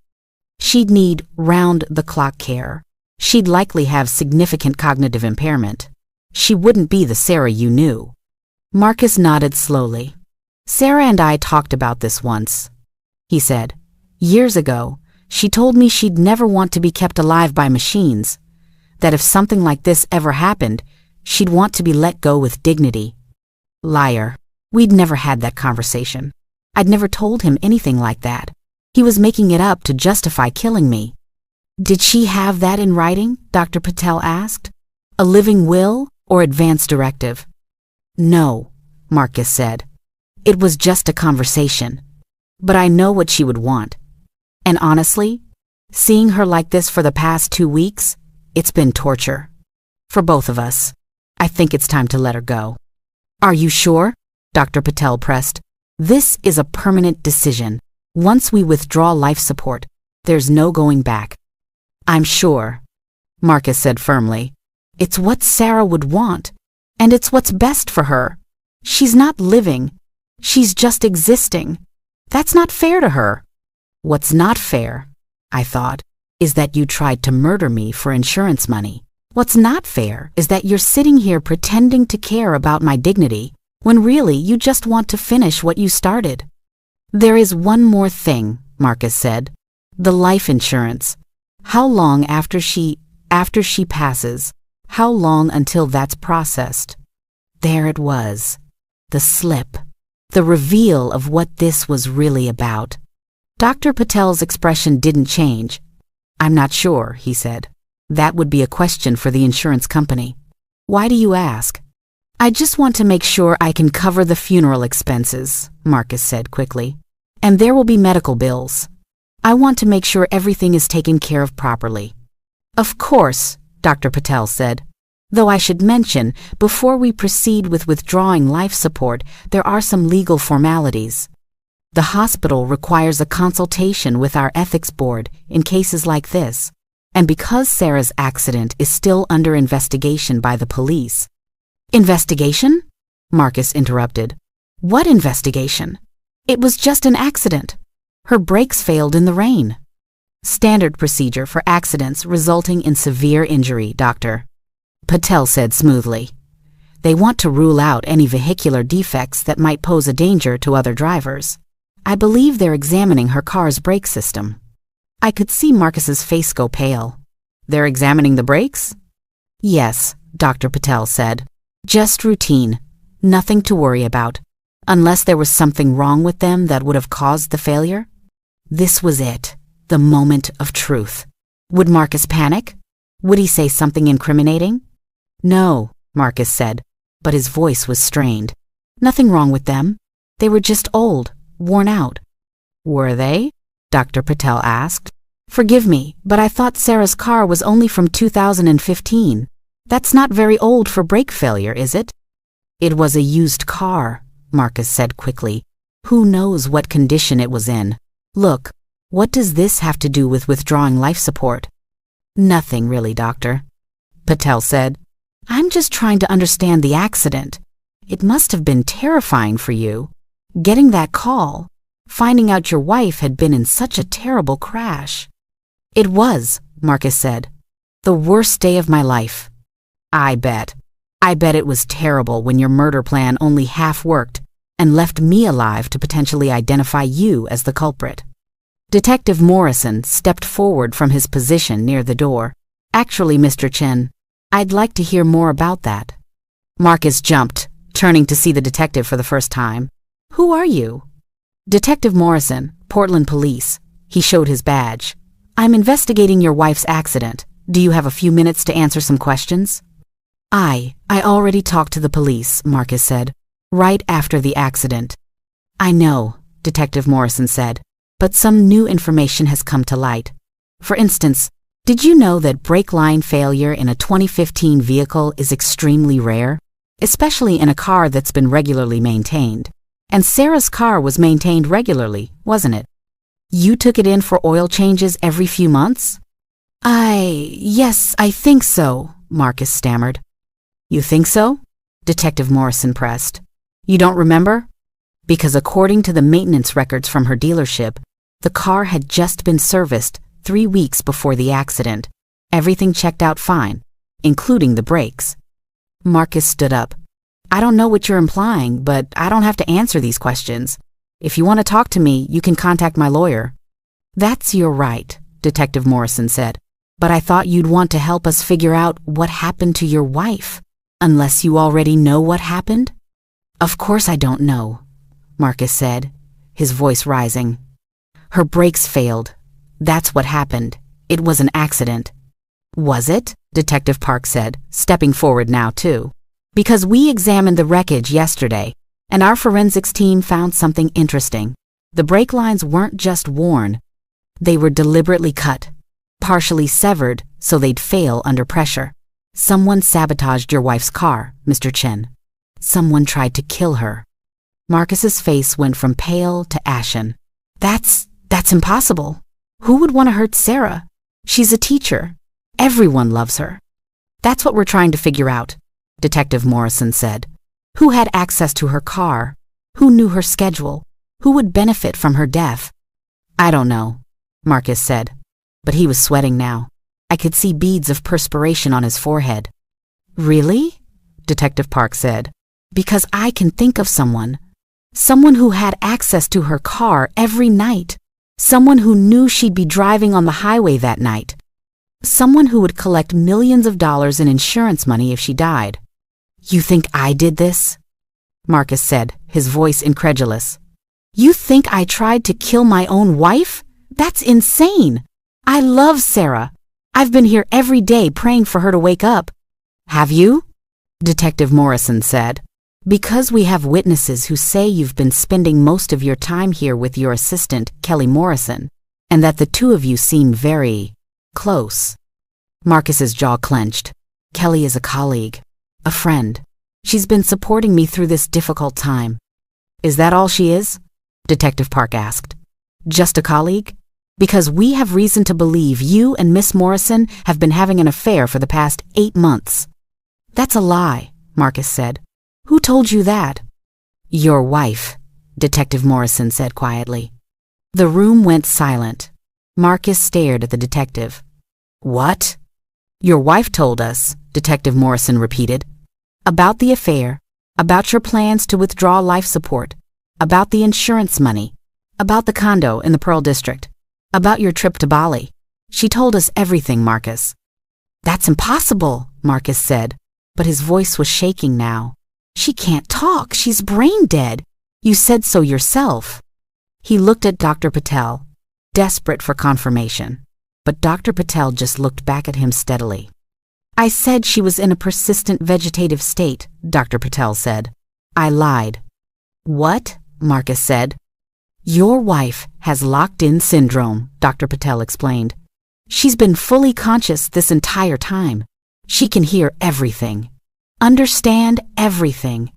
She'd need round-the-clock care. She'd likely have significant cognitive impairment. She wouldn't be the Sarah you knew." Marcus nodded slowly. "Sarah and I talked about this once," he said. "Years ago, she told me she'd never want to be kept alive by machines, that if something like this ever happened, she'd want to be let go with dignity." Liar. We'd never had that conversation. I'd never told him anything like that. He was making it up to justify killing me. Did she have that in writing? Dr. Patel asked. A living will or advance directive? No, Marcus said. It was just a conversation. But I know what she would want. And honestly, seeing her like this for the past 2 weeks, it's been torture. For both of us. I think it's time to let her go. Are you sure? Dr. Patel pressed. This is a permanent decision. Once we withdraw life support, there's no going back. I'm sure, Marcus said firmly. It's what Sarah would want, and it's what's best for her. She's not living. She's just existing. That's not fair to her. What's not fair, I thought, is that you tried to murder me for insurance money. What's not fair is that you're sitting here pretending to care about my dignity when really you just want to finish what you started. There is one more thing, Marcus said. The life insurance. How long after she passes? How long until that's processed? There it was. The slip. The reveal of what this was really about. Dr. Patel's expression didn't change. I'm not sure, he said. That would be a question for the insurance company. Why do you ask? I just want to make sure I can cover the funeral expenses, Marcus said quickly. And there will be medical bills. I want to make sure everything is taken care of properly. Of course, Dr. Patel said. Though I should mention, before we proceed with withdrawing life support, there are some legal formalities. The hospital requires a consultation with our ethics board in cases like this. And because Sarah's accident is still under investigation by the police. Investigation? Marcus interrupted. What investigation? It was just an accident. Her brakes failed in the rain. Standard procedure for accidents resulting in severe injury, Doctor. Patel said smoothly. They want to rule out any vehicular defects that might pose a danger to other drivers. I believe they're examining her car's brake system. I could see Marcus's face go pale. They're examining the brakes? Yes, Dr. Patel said. Just routine. Nothing to worry about. Unless there was something wrong with them that would have caused the failure. This was it. The moment of truth. Would Marcus panic? Would he say something incriminating? No, Marcus said, but his voice was strained. Nothing wrong with them. They were just old, worn out. Were they? Dr. Patel asked. Forgive me, but I thought Sarah's car was only from 2015. That's not very old for brake failure, is it? It was a used car, Marcus said quickly. Who knows what condition it was in? Look, what does this have to do with withdrawing life support? Nothing really, Doctor. Patel said. I'm just trying to understand the accident. It must have been terrifying for you. Getting that call. Finding out your wife had been in such a terrible crash. It was, Marcus said. The worst day of my life. I bet. I bet it was terrible when your murder plan only half worked and left me alive to potentially identify you as the culprit. Detective Morrison stepped forward from his position near the door. Actually, Mr. Chen, I'd like to hear more about that. Marcus jumped, turning to see the detective for the first time. Who are you? Detective Morrison, Portland Police. He showed his badge. I'm investigating your wife's accident. Do you have a few minutes to answer some questions? I already talked to the police, Marcus said, right after the accident. I know, Detective Morrison said, but some new information has come to light. For instance, did you know that brake line failure in a 2015 vehicle is extremely rare, especially in a car that's been regularly maintained? And Sarah's car was maintained regularly, wasn't it? You took it in for oil changes every few months? Yes, I think so, Marcus stammered. You think so? Detective Morrison pressed. You don't remember? Because according to the maintenance records from her dealership, the car had just been serviced 3 weeks before the accident. Everything checked out fine, including the brakes. Marcus stood up. I don't know what you're implying, but I don't have to answer these questions. If you want to talk to me, you can contact my lawyer. That's your right, Detective Morrison said. But I thought you'd want to help us figure out what happened to your wife, unless you already know what happened? Of course I don't know, Marcus said, his voice rising. Her brakes failed. That's what happened. It was an accident. Was it? Detective Park said, stepping forward now too. Because we examined the wreckage yesterday, and our forensics team found something interesting. The brake lines weren't just worn. They were deliberately cut, partially severed so they'd fail under pressure. Someone sabotaged your wife's car, Mr. Chen. Someone tried to kill her. Marcus's face went from pale to ashen. That's impossible. Who would want to hurt Sarah? She's a teacher. Everyone loves her. That's what we're trying to figure out, Detective Morrison said. Who had access to her car? Who knew her schedule? Who would benefit from her death? I don't know, Marcus said. But he was sweating now. I could see beads of perspiration on his forehead. Really? Detective Park said. Because I can think of someone. Someone who had access to her car every night. Someone who knew she'd be driving on the highway that night. Someone who would collect millions of dollars in insurance money if she died. You think I did this? Marcus said, his voice incredulous. You think I tried to kill my own wife? That's insane. I love Sarah. I've been here every day praying for her to wake up. Have you? Detective Morrison said. Because we have witnesses who say you've been spending most of your time here with your assistant, Kelly Morrison, and that the two of you seem very close. Marcus's jaw clenched. Kelly is a colleague, a friend. She's been supporting me through this difficult time. Is that all she is? Detective Park asked. Just a colleague? Because we have reason to believe you and Miss Morrison have been having an affair for the past 8 months. That's a lie, Marcus said. Who told you that? Your wife, Detective Morrison said quietly. The room went silent. Marcus stared at the detective. What? Your wife told us, Detective Morrison repeated. About the affair, about your plans to withdraw life support, about the insurance money, about the condo in the Pearl District, about your trip to Bali. She told us everything, Marcus. That's impossible, Marcus said, but his voice was shaking now. She can't talk. She's brain dead. You said so yourself. He looked at Dr. Patel, desperate for confirmation, but Dr. Patel just looked back at him steadily. I said she was in a persistent vegetative state, Dr. Patel said. I lied. What? Marcus said. Your wife has locked-in syndrome, Dr. Patel explained. She's been fully conscious this entire time. She can hear everything. Understand everything.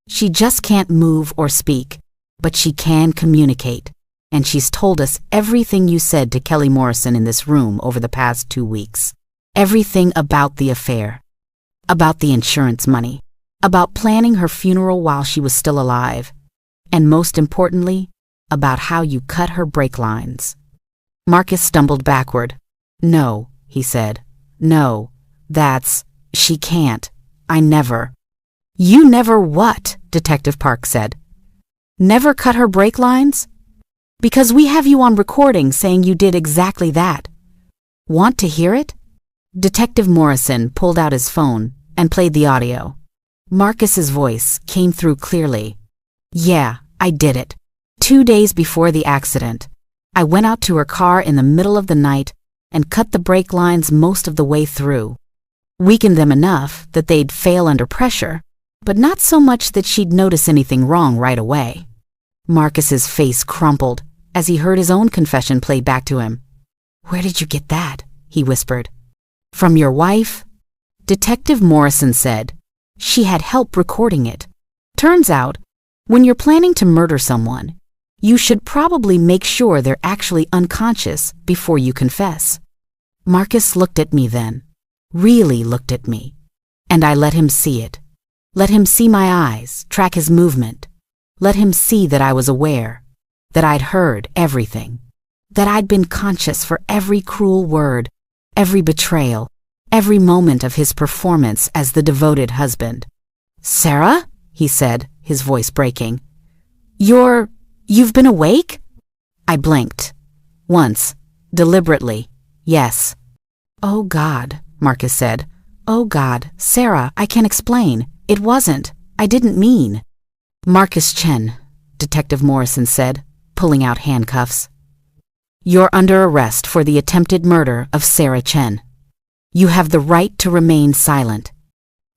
She just can't move or speak, but she can communicate, and she's told us everything you said to Kelly Morrison in this room over the past 2 weeks. Everything about the affair, about the insurance money, about planning her funeral while she was still alive, and most importantly, about how you cut her brake lines. Marcus stumbled backward. No, he said. No, she can't. I never. You never what? Detective Park said. Never cut her brake lines? Because we have you on recording saying you did exactly that. Want to hear it? Detective Morrison pulled out his phone and played the audio. Marcus's voice came through clearly. Yeah, I did it. 2 days before the accident. I went out to her car in the middle of the night and cut the brake lines most of the way through. Weakened them enough that they'd fail under pressure, but not so much that she'd notice anything wrong right away. Marcus's face crumpled as he heard his own confession played back to him. Where did you get that? He whispered. From your wife? Detective Morrison said. She had help recording it. Turns out, when you're planning to murder someone, you should probably make sure they're actually unconscious before you confess. Marcus looked at me then. Really looked at me, and I let him see it. Let him see my eyes, track his movement. Let him see that I was aware, that I'd heard everything, that I'd been conscious for every cruel word, every betrayal, every moment of his performance as the devoted husband. Sarah? He said, his voice breaking. You've been awake? I blinked. Once, deliberately, yes. Oh God, Marcus said. Oh God, Sarah, I can't explain. It wasn't. I didn't mean. Marcus Chen, Detective Morrison said, pulling out handcuffs. You're under arrest for the attempted murder of Sarah Chen. You have the right to remain silent.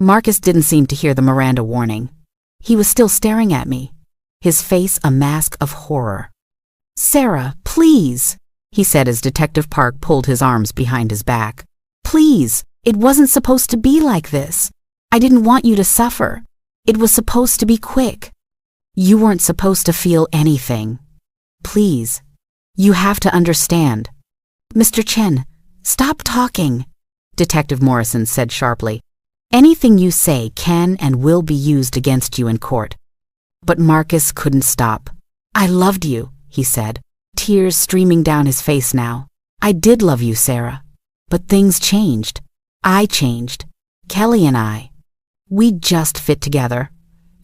Marcus didn't seem to hear the Miranda warning. He was still staring at me, his face a mask of horror. Sarah, please, he said as Detective Park pulled his arms behind his back. Please, it wasn't supposed to be like this. I didn't want you to suffer. It was supposed to be quick. You weren't supposed to feel anything. Please, you have to understand. Mr. Chen, stop talking, Detective Morrison said sharply. Anything you say can and will be used against you in court. But Marcus couldn't stop. I loved you, he said, tears streaming down his face now. I did love you, Sarah. But things changed. I changed. Kelly and I. We just fit together.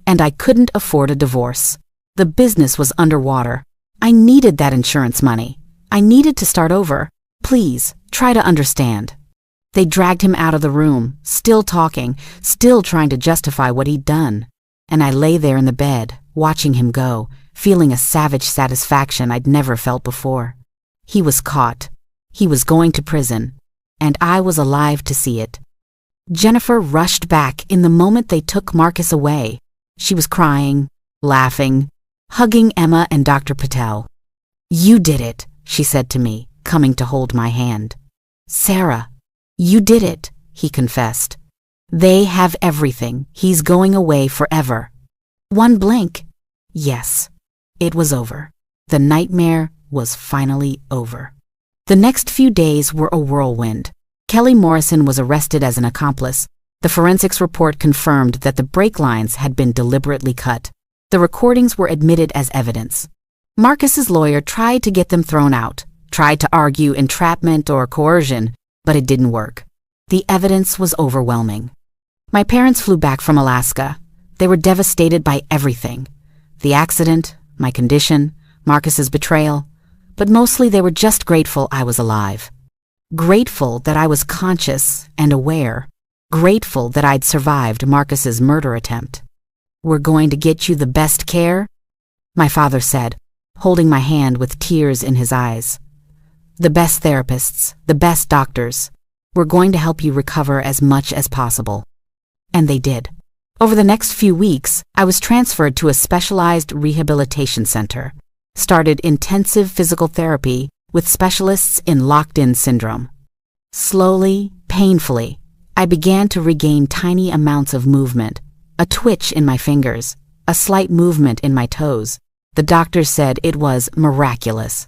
And I couldn't afford a divorce. The business was underwater. I needed that insurance money. I needed to start over. Please, try to understand. They dragged him out of the room, still talking, still trying to justify what he'd done. And I lay there in the bed, watching him go, feeling a savage satisfaction I'd never felt before. He was caught. He was going to prison. And I was alive to see it. Jennifer rushed back in the moment they took Marcus away. She was crying, laughing, hugging Emma and Dr. Patel. You did it, she said to me, coming to hold my hand. Sarah, you did it, he confessed. They have everything. He's going away forever. One blink. Yes, it was over. The nightmare was finally over. The next few days were a whirlwind. Kelly Morrison was arrested as an accomplice. The forensics report confirmed that the brake lines had been deliberately cut. The recordings were admitted as evidence. Marcus's lawyer tried to get them thrown out, tried to argue entrapment or coercion, but it didn't work. The evidence was overwhelming. My parents flew back from Alaska. They were devastated by everything. The accident, my condition, Marcus's betrayal, but mostly they were just grateful I was alive. Grateful that I was conscious and aware. Grateful that I'd survived Marcus's murder attempt. We're going to get you the best care, my father said, holding my hand with tears in his eyes. The best therapists, the best doctors. We're going to help you recover as much as possible. And they did. Over the next few weeks, I was transferred to a specialized rehabilitation center. Started intensive physical therapy with specialists in locked-in syndrome. Slowly, painfully, I began to regain tiny amounts of movement, a twitch in my fingers, a slight movement in my toes. The doctors said it was miraculous.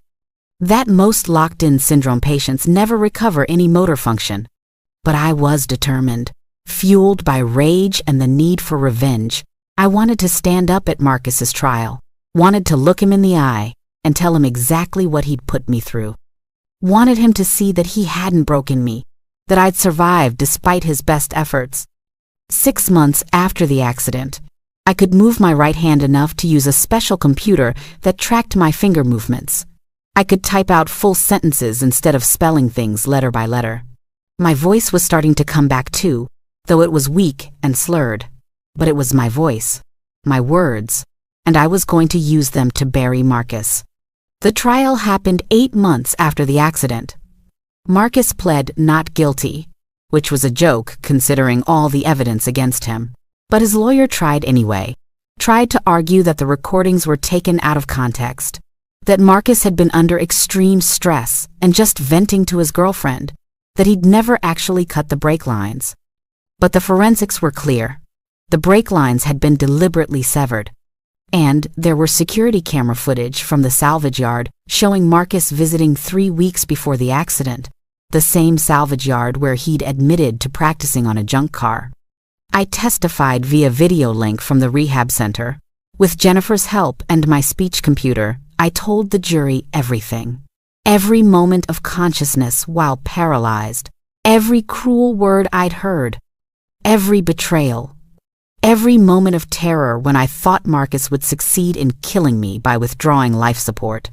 That most locked-in syndrome patients never recover any motor function. But I was determined. Fueled by rage and the need for revenge, I wanted to stand up at Marcus's trial, wanted to look him in the eye and tell him exactly what he'd put me through. Wanted him to see that he hadn't broken me, that I'd survived despite his best efforts. 6 months after the accident, I could move my right hand enough to use a special computer that tracked my finger movements. I could type out full sentences instead of spelling things letter by letter. My voice was starting to come back too, though it was weak and slurred. But it was my voice, my words, and I was going to use them to bury Marcus. The trial happened 8 months after the accident. Marcus pled not guilty, which was a joke considering all the evidence against him. But his lawyer tried anyway, tried to argue that the recordings were taken out of context, that Marcus had been under extreme stress and just venting to his girlfriend, that he'd never actually cut the brake lines. But the forensics were clear. The brake lines had been deliberately severed. And there were security camera footage from the salvage yard showing Marcus visiting 3 weeks before the accident, the same salvage yard where he'd admitted to practicing on a junk car. I testified via video link from the rehab center. With Jennifer's help and my speech computer, I told the jury everything. Every moment of consciousness while paralyzed. Every cruel word I'd heard. Every betrayal. Every moment of terror when I thought Marcus would succeed in killing me by withdrawing life support.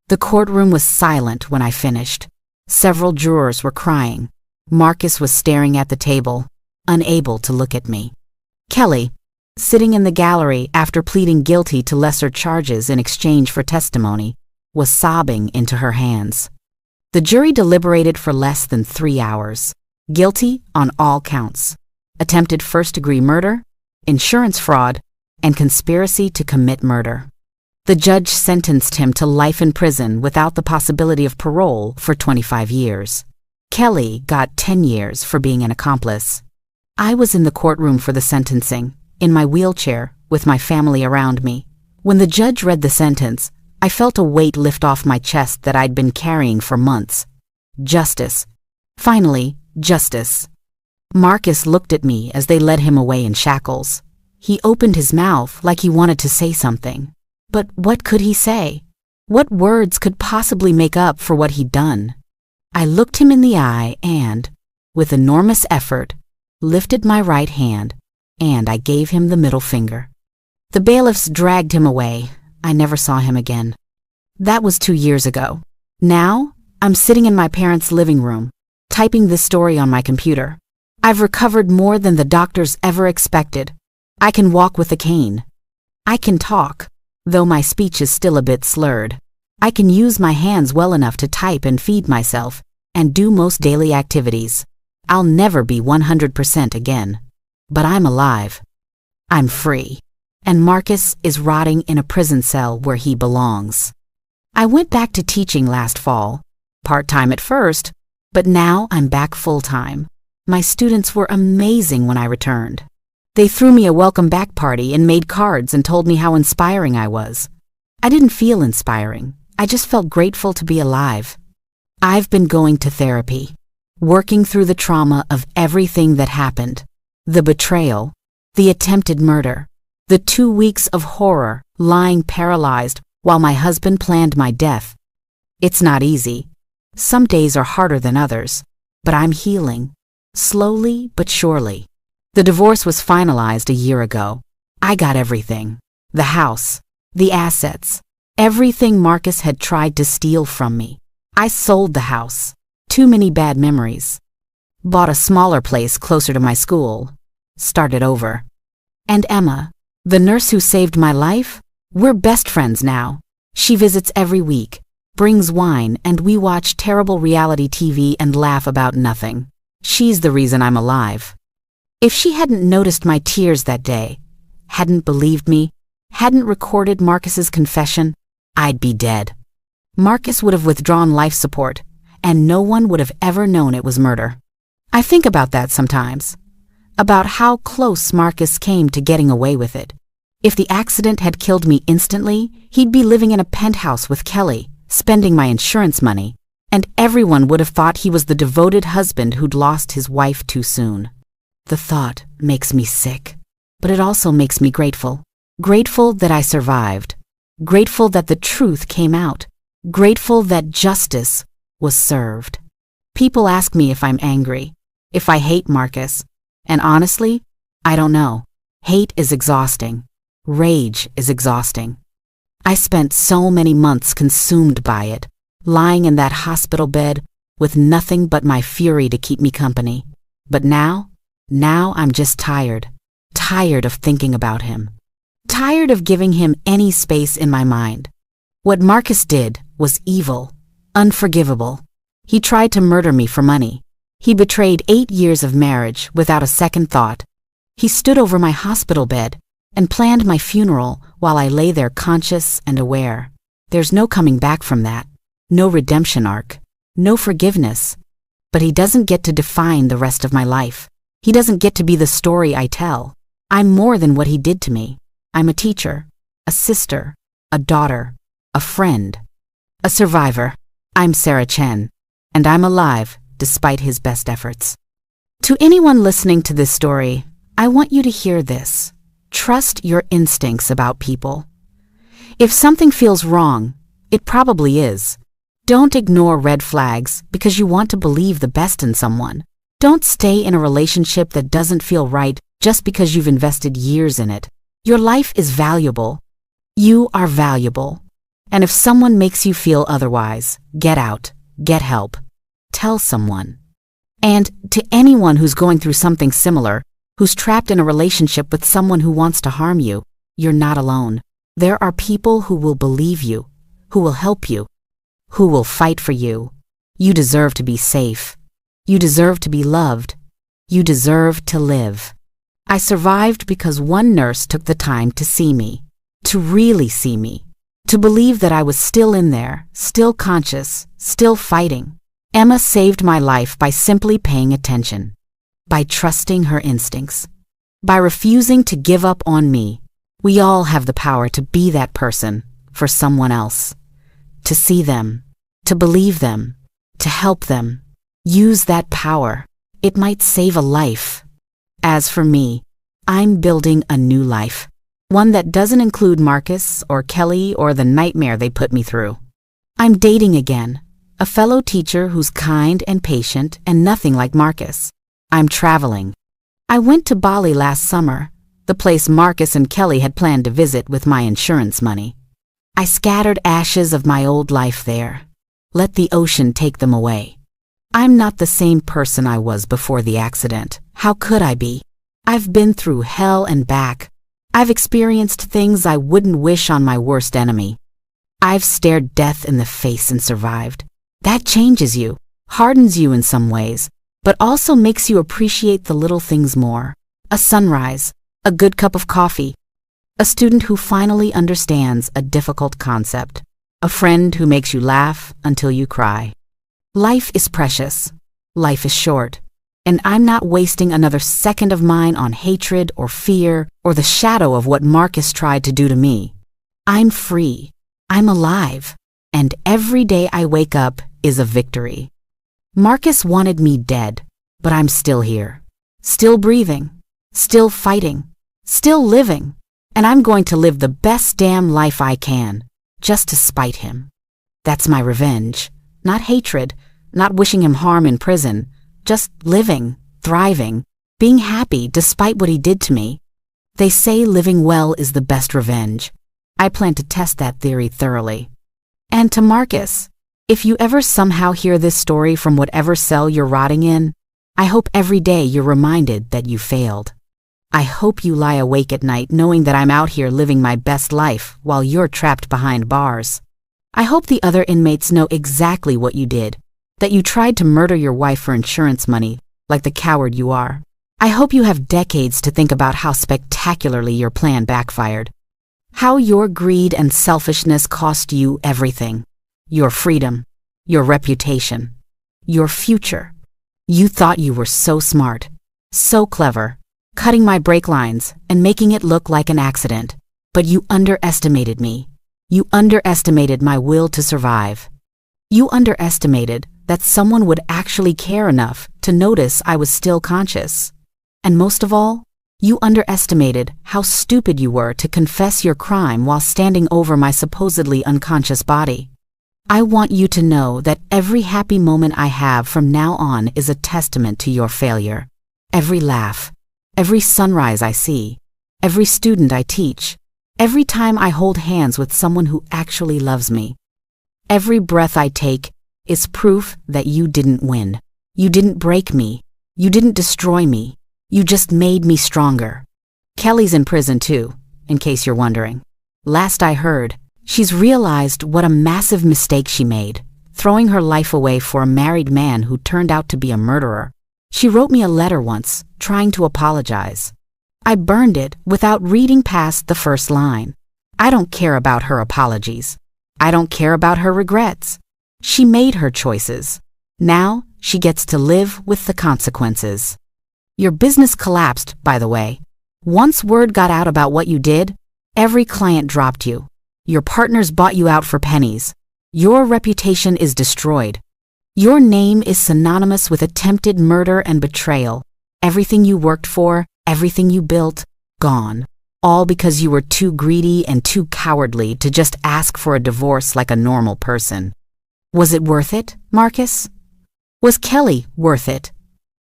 The courtroom was silent when I finished. Several jurors were crying. Marcus was staring at the table, unable to look at me. Kelly, sitting in the gallery after pleading guilty to lesser charges in exchange for testimony, was sobbing into her hands. The jury deliberated for less than 3 hours. Guilty on all counts: attempted first-degree murder, insurance fraud, and conspiracy to commit murder. The judge sentenced him to life in prison without the possibility of parole for 25 years. Kelly got 10 years for being an accomplice. I was in the courtroom for the sentencing, in my wheelchair, with my family around me. When the judge read the sentence, I felt a weight lift off my chest that I'd been carrying for months. Justice. Finally, justice. Marcus looked at me as they led him away in shackles. He opened his mouth like he wanted to say something. But what could he say? What words could possibly make up for what he'd done? I looked him in the eye and, with enormous effort, lifted my right hand, and I gave him the middle finger. The bailiffs dragged him away. I never saw him again. That was 2 years ago. Now, I'm sitting in my parents' living room, typing this story on my computer. I've recovered more than the doctors ever expected. I can walk with a cane. I can talk, though my speech is still a bit slurred. I can use my hands well enough to type and feed myself, and do most daily activities. I'll never be 100% again. But I'm alive. I'm free. And Marcus is rotting in a prison cell where he belongs. I went back to teaching last fall, part-time at first, but now I'm back full-time. My students were amazing when I returned. They threw me a welcome back party and made cards and told me how inspiring I was. I didn't feel inspiring. I just felt grateful to be alive. I've been going to therapy, working through the trauma of everything that happened. The betrayal, the attempted murder, the 2 weeks of horror lying paralyzed while my husband planned my death. It's not easy. Some days are harder than others, but I'm healing, slowly but surely. The divorce was finalized a year ago. I got everything: the house, the assets, everything Marcus had tried to steal from me. I sold the house. Too many bad memories. Bought a smaller place closer to my school. Started over. And Emma, the nurse who saved my life, we're best friends now. She visits every week, brings wine, and we watch terrible reality TV and laugh about nothing. She's the reason I'm alive. If she hadn't noticed my tears that day, hadn't believed me, hadn't recorded Marcus's confession, I'd be dead. Marcus would have withdrawn life support, and no one would have ever known it was murder. I think about that sometimes. About how close Marcus came to getting away with it. If the accident had killed me instantly, he'd be living in a penthouse with Kelly, spending my insurance money, and everyone would have thought he was the devoted husband who'd lost his wife too soon. The thought makes me sick, but it also makes me grateful. Grateful that I survived. Grateful that the truth came out. Grateful that justice was served. People ask me if I'm angry, if I hate Marcus, and honestly, I don't know. Hate is exhausting. Rage is exhausting. I spent so many months consumed by it, lying in that hospital bed with nothing but my fury to keep me company. But now I'm just tired. Tired of thinking about him. Tired of giving him any space in my mind. What Marcus did was evil, unforgivable. He tried to murder me for money. He betrayed 8 years of marriage without a second thought. He stood over my hospital bed and planned my funeral while I lay there conscious and aware. There's no coming back from that. No redemption arc. No forgiveness. But he doesn't get to define the rest of my life. He doesn't get to be the story I tell. I'm more than what he did to me. I'm a teacher, a sister, a daughter, a friend, a survivor. I'm Sarah Chen, and I'm alive despite his best efforts. To anyone listening to this story, I want you to hear this. Trust your instincts about people. If something feels wrong, it probably is. Don't ignore red flags because you want to believe the best in someone. Don't stay in a relationship that doesn't feel right just because you've invested years in it. Your life is valuable. You are valuable. And if someone makes you feel otherwise, get out, get help, tell someone. And to anyone who's going through something similar, who's trapped in a relationship with someone who wants to harm you, you're not alone. There are people who will believe you, who will help you, who will fight for you. You deserve to be safe. You deserve to be loved. You deserve to live. I survived because one nurse took the time to see me, to really see me, to believe that I was still in there, still conscious, still fighting. Emma saved my life by simply paying attention, by trusting her instincts, by refusing to give up on me. We all have the power to be that person for someone else, to see them, to believe them, to help them. Use that power. It might save a life. As for me, I'm building a new life, one that doesn't include Marcus or Kelly or the nightmare they put me through. I'm dating again, a fellow teacher who's kind and patient and nothing like Marcus. I'm traveling. I went to Bali last summer, the place Marcus and Kelly had planned to visit with my insurance money. I scattered ashes of my old life there. Let the ocean take them away. I'm not the same person I was before the accident. How could I be? I've been through hell and back. I've experienced things I wouldn't wish on my worst enemy. I've stared death in the face and survived. That changes you, hardens you in some ways, but also makes you appreciate the little things more. A sunrise, a good cup of coffee, a student who finally understands a difficult concept, a friend who makes you laugh until you cry. Life is precious. Life is short. And I'm not wasting another second of mine on hatred or fear or the shadow of what Marcus tried to do to me. I'm free. I'm alive. And every day I wake up is a victory. Marcus wanted me dead, but I'm still here. Still breathing. Still fighting. Still living. And I'm going to live the best damn life I can, just to spite him. That's my revenge. Not hatred, not wishing him harm in prison, just living, thriving, being happy despite what he did to me. They say living well is the best revenge. I plan to test that theory thoroughly. And to Marcus, if you ever somehow hear this story from whatever cell you're rotting in, I hope every day you're reminded that you failed. I hope you lie awake at night knowing that I'm out here living my best life while you're trapped behind bars. I hope the other inmates know exactly what you did, that you tried to murder your wife for insurance money, like the coward you are. I hope you have decades to think about how spectacularly your plan backfired. How your greed and selfishness cost you everything. Your freedom, your reputation, your future. You thought you were so smart, so clever, cutting my brake lines and making it look like an accident. But you underestimated me. You underestimated my will to survive. You underestimated that someone would actually care enough to notice I was still conscious. And most of all, you underestimated how stupid you were to confess your crime while standing over my supposedly unconscious body. I want you to know that every happy moment I have from now on is a testament to your failure. Every laugh, every sunrise I see, every student I teach, every time I hold hands with someone who actually loves me. Every breath I take is proof that you didn't win. You didn't break me. You didn't destroy me. You just made me stronger. Kelly's in prison too, in case you're wondering. Last I heard, she's realized what a massive mistake she made, throwing her life away for a married man who turned out to be a murderer. She wrote me a letter once, trying to apologize. I burned it without reading past the first line. I don't care about her apologies. I don't care about her regrets. She made her choices. Now she gets to live with the consequences. Your business collapsed, by the way. Once word got out about what you did, every client dropped you. Your partners bought you out for pennies. Your reputation is destroyed. Your name is synonymous with attempted murder and betrayal. Everything you worked for, everything you built, gone. All because you were too greedy and too cowardly to just ask for a divorce like a normal person. Was it worth it, Marcus? Was Kelly worth it?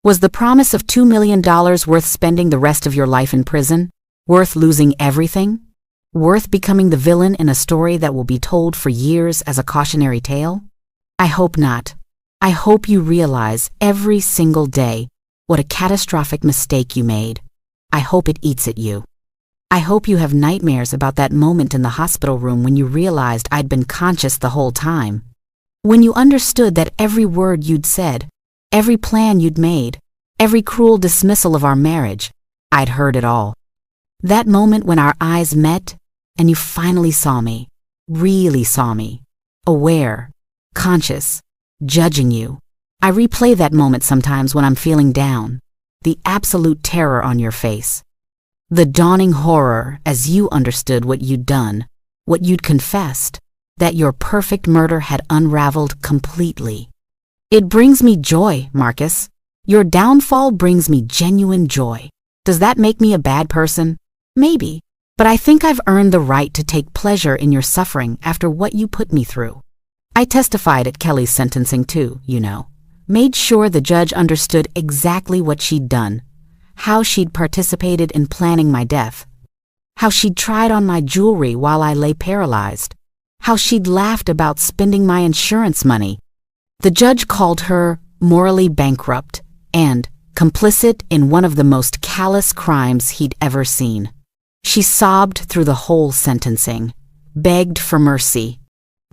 Was the promise of $2 million worth spending the rest of your life in prison? Worth losing everything? Worth becoming the villain in a story that will be told for years as a cautionary tale? I hope not. I hope you realize every single day what a catastrophic mistake you made. I hope it eats at you. I hope you have nightmares about that moment in the hospital room when you realized I'd been conscious the whole time. When you understood that every word you'd said, every plan you'd made, every cruel dismissal of our marriage, I'd heard it all. That moment when our eyes met and you finally saw me, really saw me, aware, conscious, judging you. I replay that moment sometimes when I'm feeling down, the absolute terror on your face. The dawning horror as you understood what you'd done, what you'd confessed, that your perfect murder had unraveled completely. It brings me joy, Marcus. Your downfall brings me genuine joy. Does that make me a bad person? Maybe, but I think I've earned the right to take pleasure in your suffering after what you put me through. I testified at Kelly's sentencing too, you know. Made sure the judge understood exactly what she'd done, how she'd participated in planning my death, how she'd tried on my jewelry while I lay paralyzed, how she'd laughed about spending my insurance money. The judge called her morally bankrupt and complicit in one of the most callous crimes he'd ever seen. She sobbed through the whole sentencing, begged for mercy,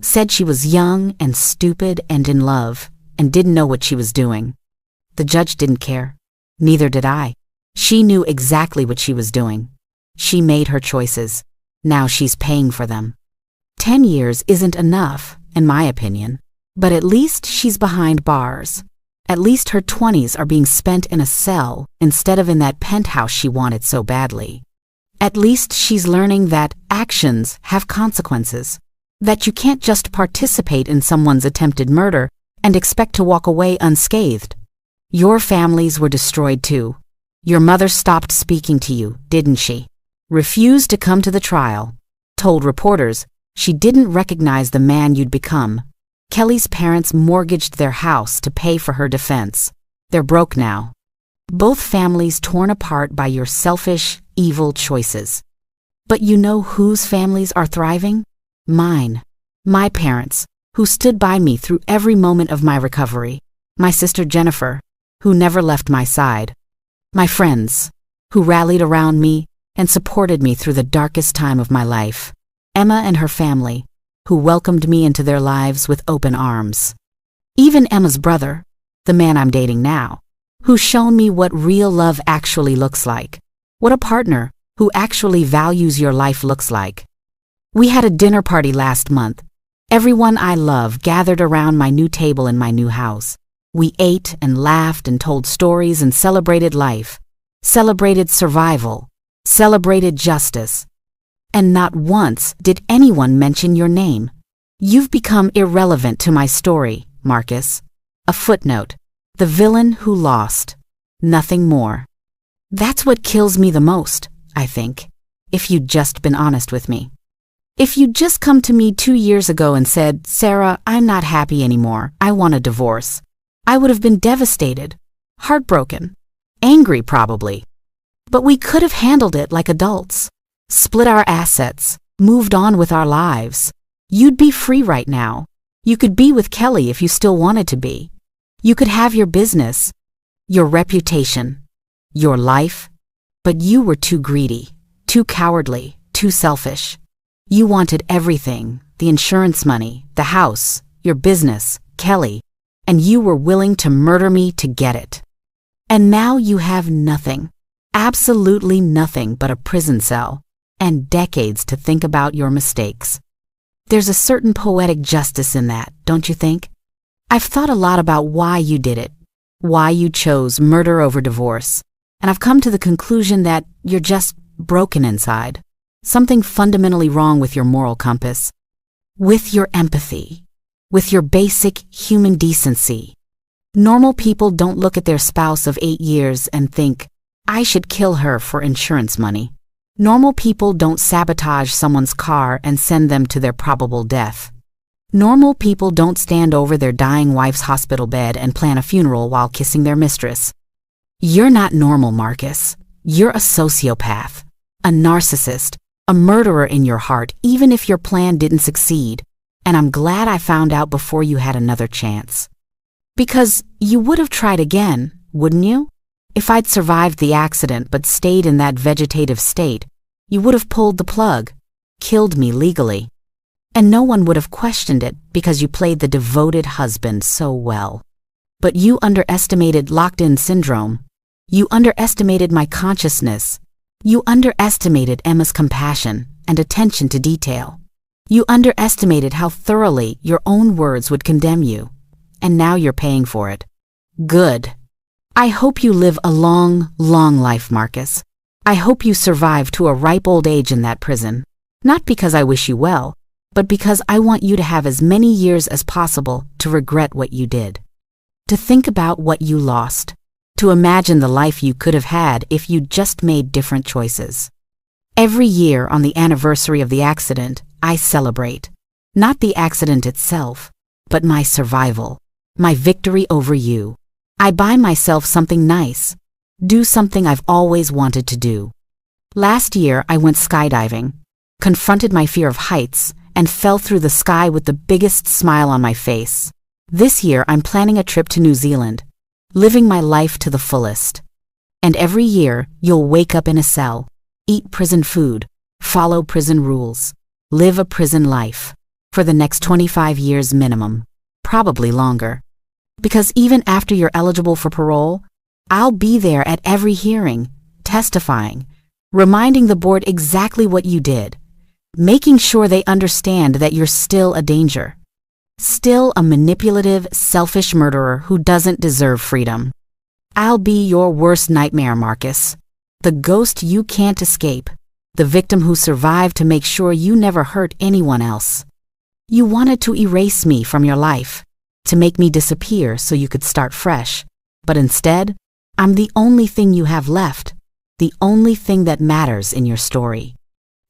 said she was young and stupid and in love and didn't know what she was doing. The judge didn't care. Neither did I. She knew exactly what she was doing. She made her choices. Now she's paying for them. 10 years isn't enough, in my opinion, but at least she's behind bars. At least her 20s are being spent in a cell instead of in that penthouse she wanted so badly. At least she's learning that actions have consequences, that you can't just participate in someone's attempted murder and expect to walk away unscathed. Your families were destroyed too. Your mother stopped speaking to you, didn't she? Refused to come to the trial. Told reporters she didn't recognize the man you'd become. Kelly's parents mortgaged their house to pay for her defense. They're broke now. Both families torn apart by your selfish, evil choices. But you know whose families are thriving? Mine. My parents, who stood by me through every moment of my recovery. My sister Jennifer, who never left my side. My friends, who rallied around me and supported me through the darkest time of my life. Emma and her family, who welcomed me into their lives with open arms. Even Emma's brother, the man I'm dating now, who's shown me what real love actually looks like, what a partner who actually values your life looks like. We had a dinner party last month. Everyone I love gathered around my new table in my new house. We ate and laughed and told stories and celebrated life, celebrated survival, celebrated justice. And not once did anyone mention your name. You've become irrelevant to my story, Marcus. A footnote. The villain who lost. Nothing more. That's what kills me the most, I think, if you'd just been honest with me. If you'd just come to me 2 years ago and said, Sarah, I'm not happy anymore, I want a divorce, I would have been devastated, heartbroken, angry probably. But we could have handled it like adults. Split our assets, moved on with our lives. You'd be free right now. You could be with Kelly if you still wanted to be. You could have your business, your reputation, your life. But you were too greedy, too cowardly, too selfish. You wanted everything, the insurance money, the house, your business, Kelly, and you were willing to murder me to get it. And now you have nothing, absolutely nothing but a prison cell. And decades to think about your mistakes. There's a certain poetic justice in that, don't you think? I've thought a lot about why you did it, why you chose murder over divorce, and I've come to the conclusion that you're just broken inside. Something fundamentally wrong with your moral compass, with your empathy, with your basic human decency. Normal people don't look at their spouse of 8 years and think, I should kill her for insurance money. Normal people don't sabotage someone's car and send them to their probable death. Normal people don't stand over their dying wife's hospital bed and plan a funeral while kissing their mistress. You're not normal, Marcus. You're a sociopath, a narcissist, a murderer in your heart, even if your plan didn't succeed. And I'm glad I found out before you had another chance. Because you would have tried again, wouldn't you? If I'd survived the accident but stayed in that vegetative state, you would have pulled the plug, killed me legally. And no one would have questioned it because you played the devoted husband so well. But you underestimated locked-in syndrome. You underestimated my consciousness. You underestimated Emma's compassion and attention to detail. You underestimated how thoroughly your own words would condemn you. And now you're paying for it. Good. I hope you live a long, long life, Marcus. I hope you survive to a ripe old age in that prison. Not because I wish you well, but because I want you to have as many years as possible to regret what you did. To think about what you lost. To imagine the life you could have had if you just made different choices. Every year on the anniversary of the accident, I celebrate. Not the accident itself, but my survival, my victory over you. I buy myself something nice. Do something I've always wanted to do. Last year, I went skydiving, confronted my fear of heights, and fell through the sky with the biggest smile on my face. This year, I'm planning a trip to New Zealand, living my life to the fullest. And every year, you'll wake up in a cell, eat prison food, follow prison rules, live a prison life, for the next 25 years minimum, probably longer. Because even after you're eligible for parole, I'll be there at every hearing, testifying, reminding the board exactly what you did, making sure they understand that you're still a danger. Still a manipulative, selfish murderer who doesn't deserve freedom. I'll be your worst nightmare, Marcus. The ghost you can't escape. The victim who survived to make sure you never hurt anyone else. You wanted to erase me from your life, to make me disappear so you could start fresh. But instead, I'm the only thing you have left, the only thing that matters in your story.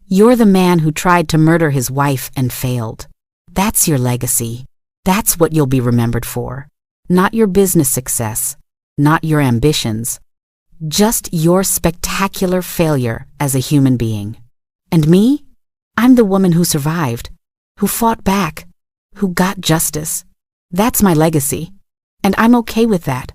You're the man who tried to murder his wife and failed. That's your legacy. That's what you'll be remembered for. Not your business success, not your ambitions. Just your spectacular failure as a human being. And me? I'm the woman who survived, who fought back, who got justice. That's my legacy, and I'm okay with that.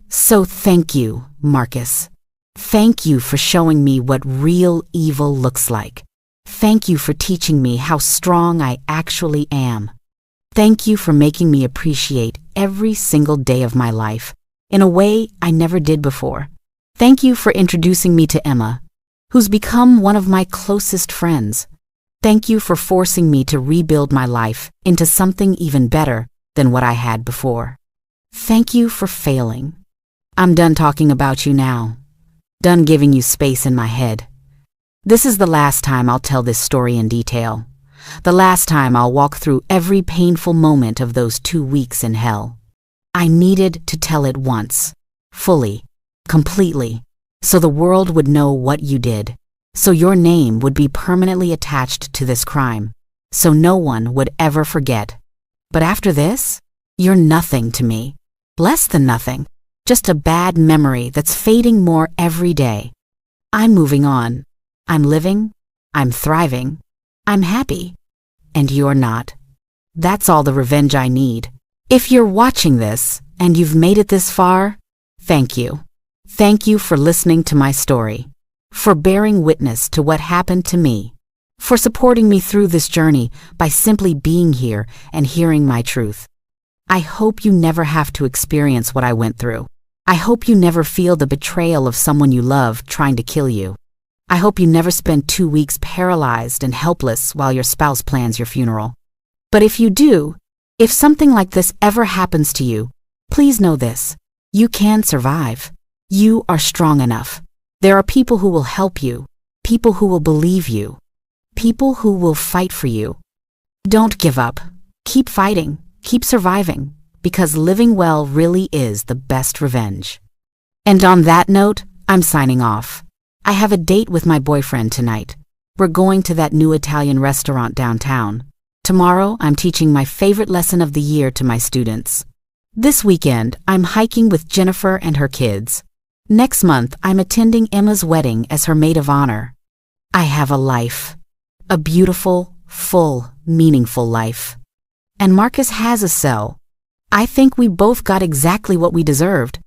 So thank you, Marcus. Thank you for showing me what real evil looks like. Thank you for teaching me how strong I actually am. Thank you for making me appreciate every single day of my life in a way I never did before. Thank you for introducing me to Emma, who's become one of my closest friends. Thank you for forcing me to rebuild my life into something even better than what I had before. Thank you for failing. I'm done talking about you now. Done giving you space in my head. This is the last time I'll tell this story in detail. The last time I'll walk through every painful moment of those 2 weeks in hell. I needed to tell it once, fully, completely, so the world would know what you did, so your name would be permanently attached to this crime, so no one would ever forget. But after this, you're nothing to me. Less than nothing. Just a bad memory that's fading more every day. I'm moving on. I'm living. I'm thriving. I'm happy. And you're not. That's all the revenge I need. If you're watching this and you've made it this far, thank you. Thank you for listening to my story, for bearing witness to what happened to me, for supporting me through this journey by simply being here and hearing my truth. I hope you never have to experience what I went through. I hope you never feel the betrayal of someone you love trying to kill you. I hope you never spend 2 weeks paralyzed and helpless while your spouse plans your funeral. But if you do, if something like this ever happens to you, please know this. You can survive. You are strong enough. There are people who will help you, people who will believe you, people who will fight for you. Don't give up. Keep fighting. Keep surviving, because living well really is the best revenge. And on that note, I'm signing off. I have a date with my boyfriend tonight. We're going to that new Italian restaurant downtown. Tomorrow, I'm teaching my favorite lesson of the year to my students. This weekend, I'm hiking with Jennifer and her kids. Next month, I'm attending Emma's wedding as her maid of honor. I have a life. A beautiful, full, meaningful life. And Marcus has a cell. I think we both got exactly what we deserved.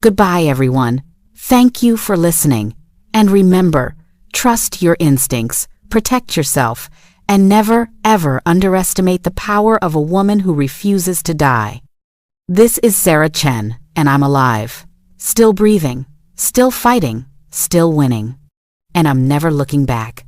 Goodbye, everyone. Thank you for listening. And remember, trust your instincts, protect yourself, and never, ever underestimate the power of a woman who refuses to die. This is Sarah Chen, and I'm alive. Still breathing, still fighting, still winning. And I'm never looking back.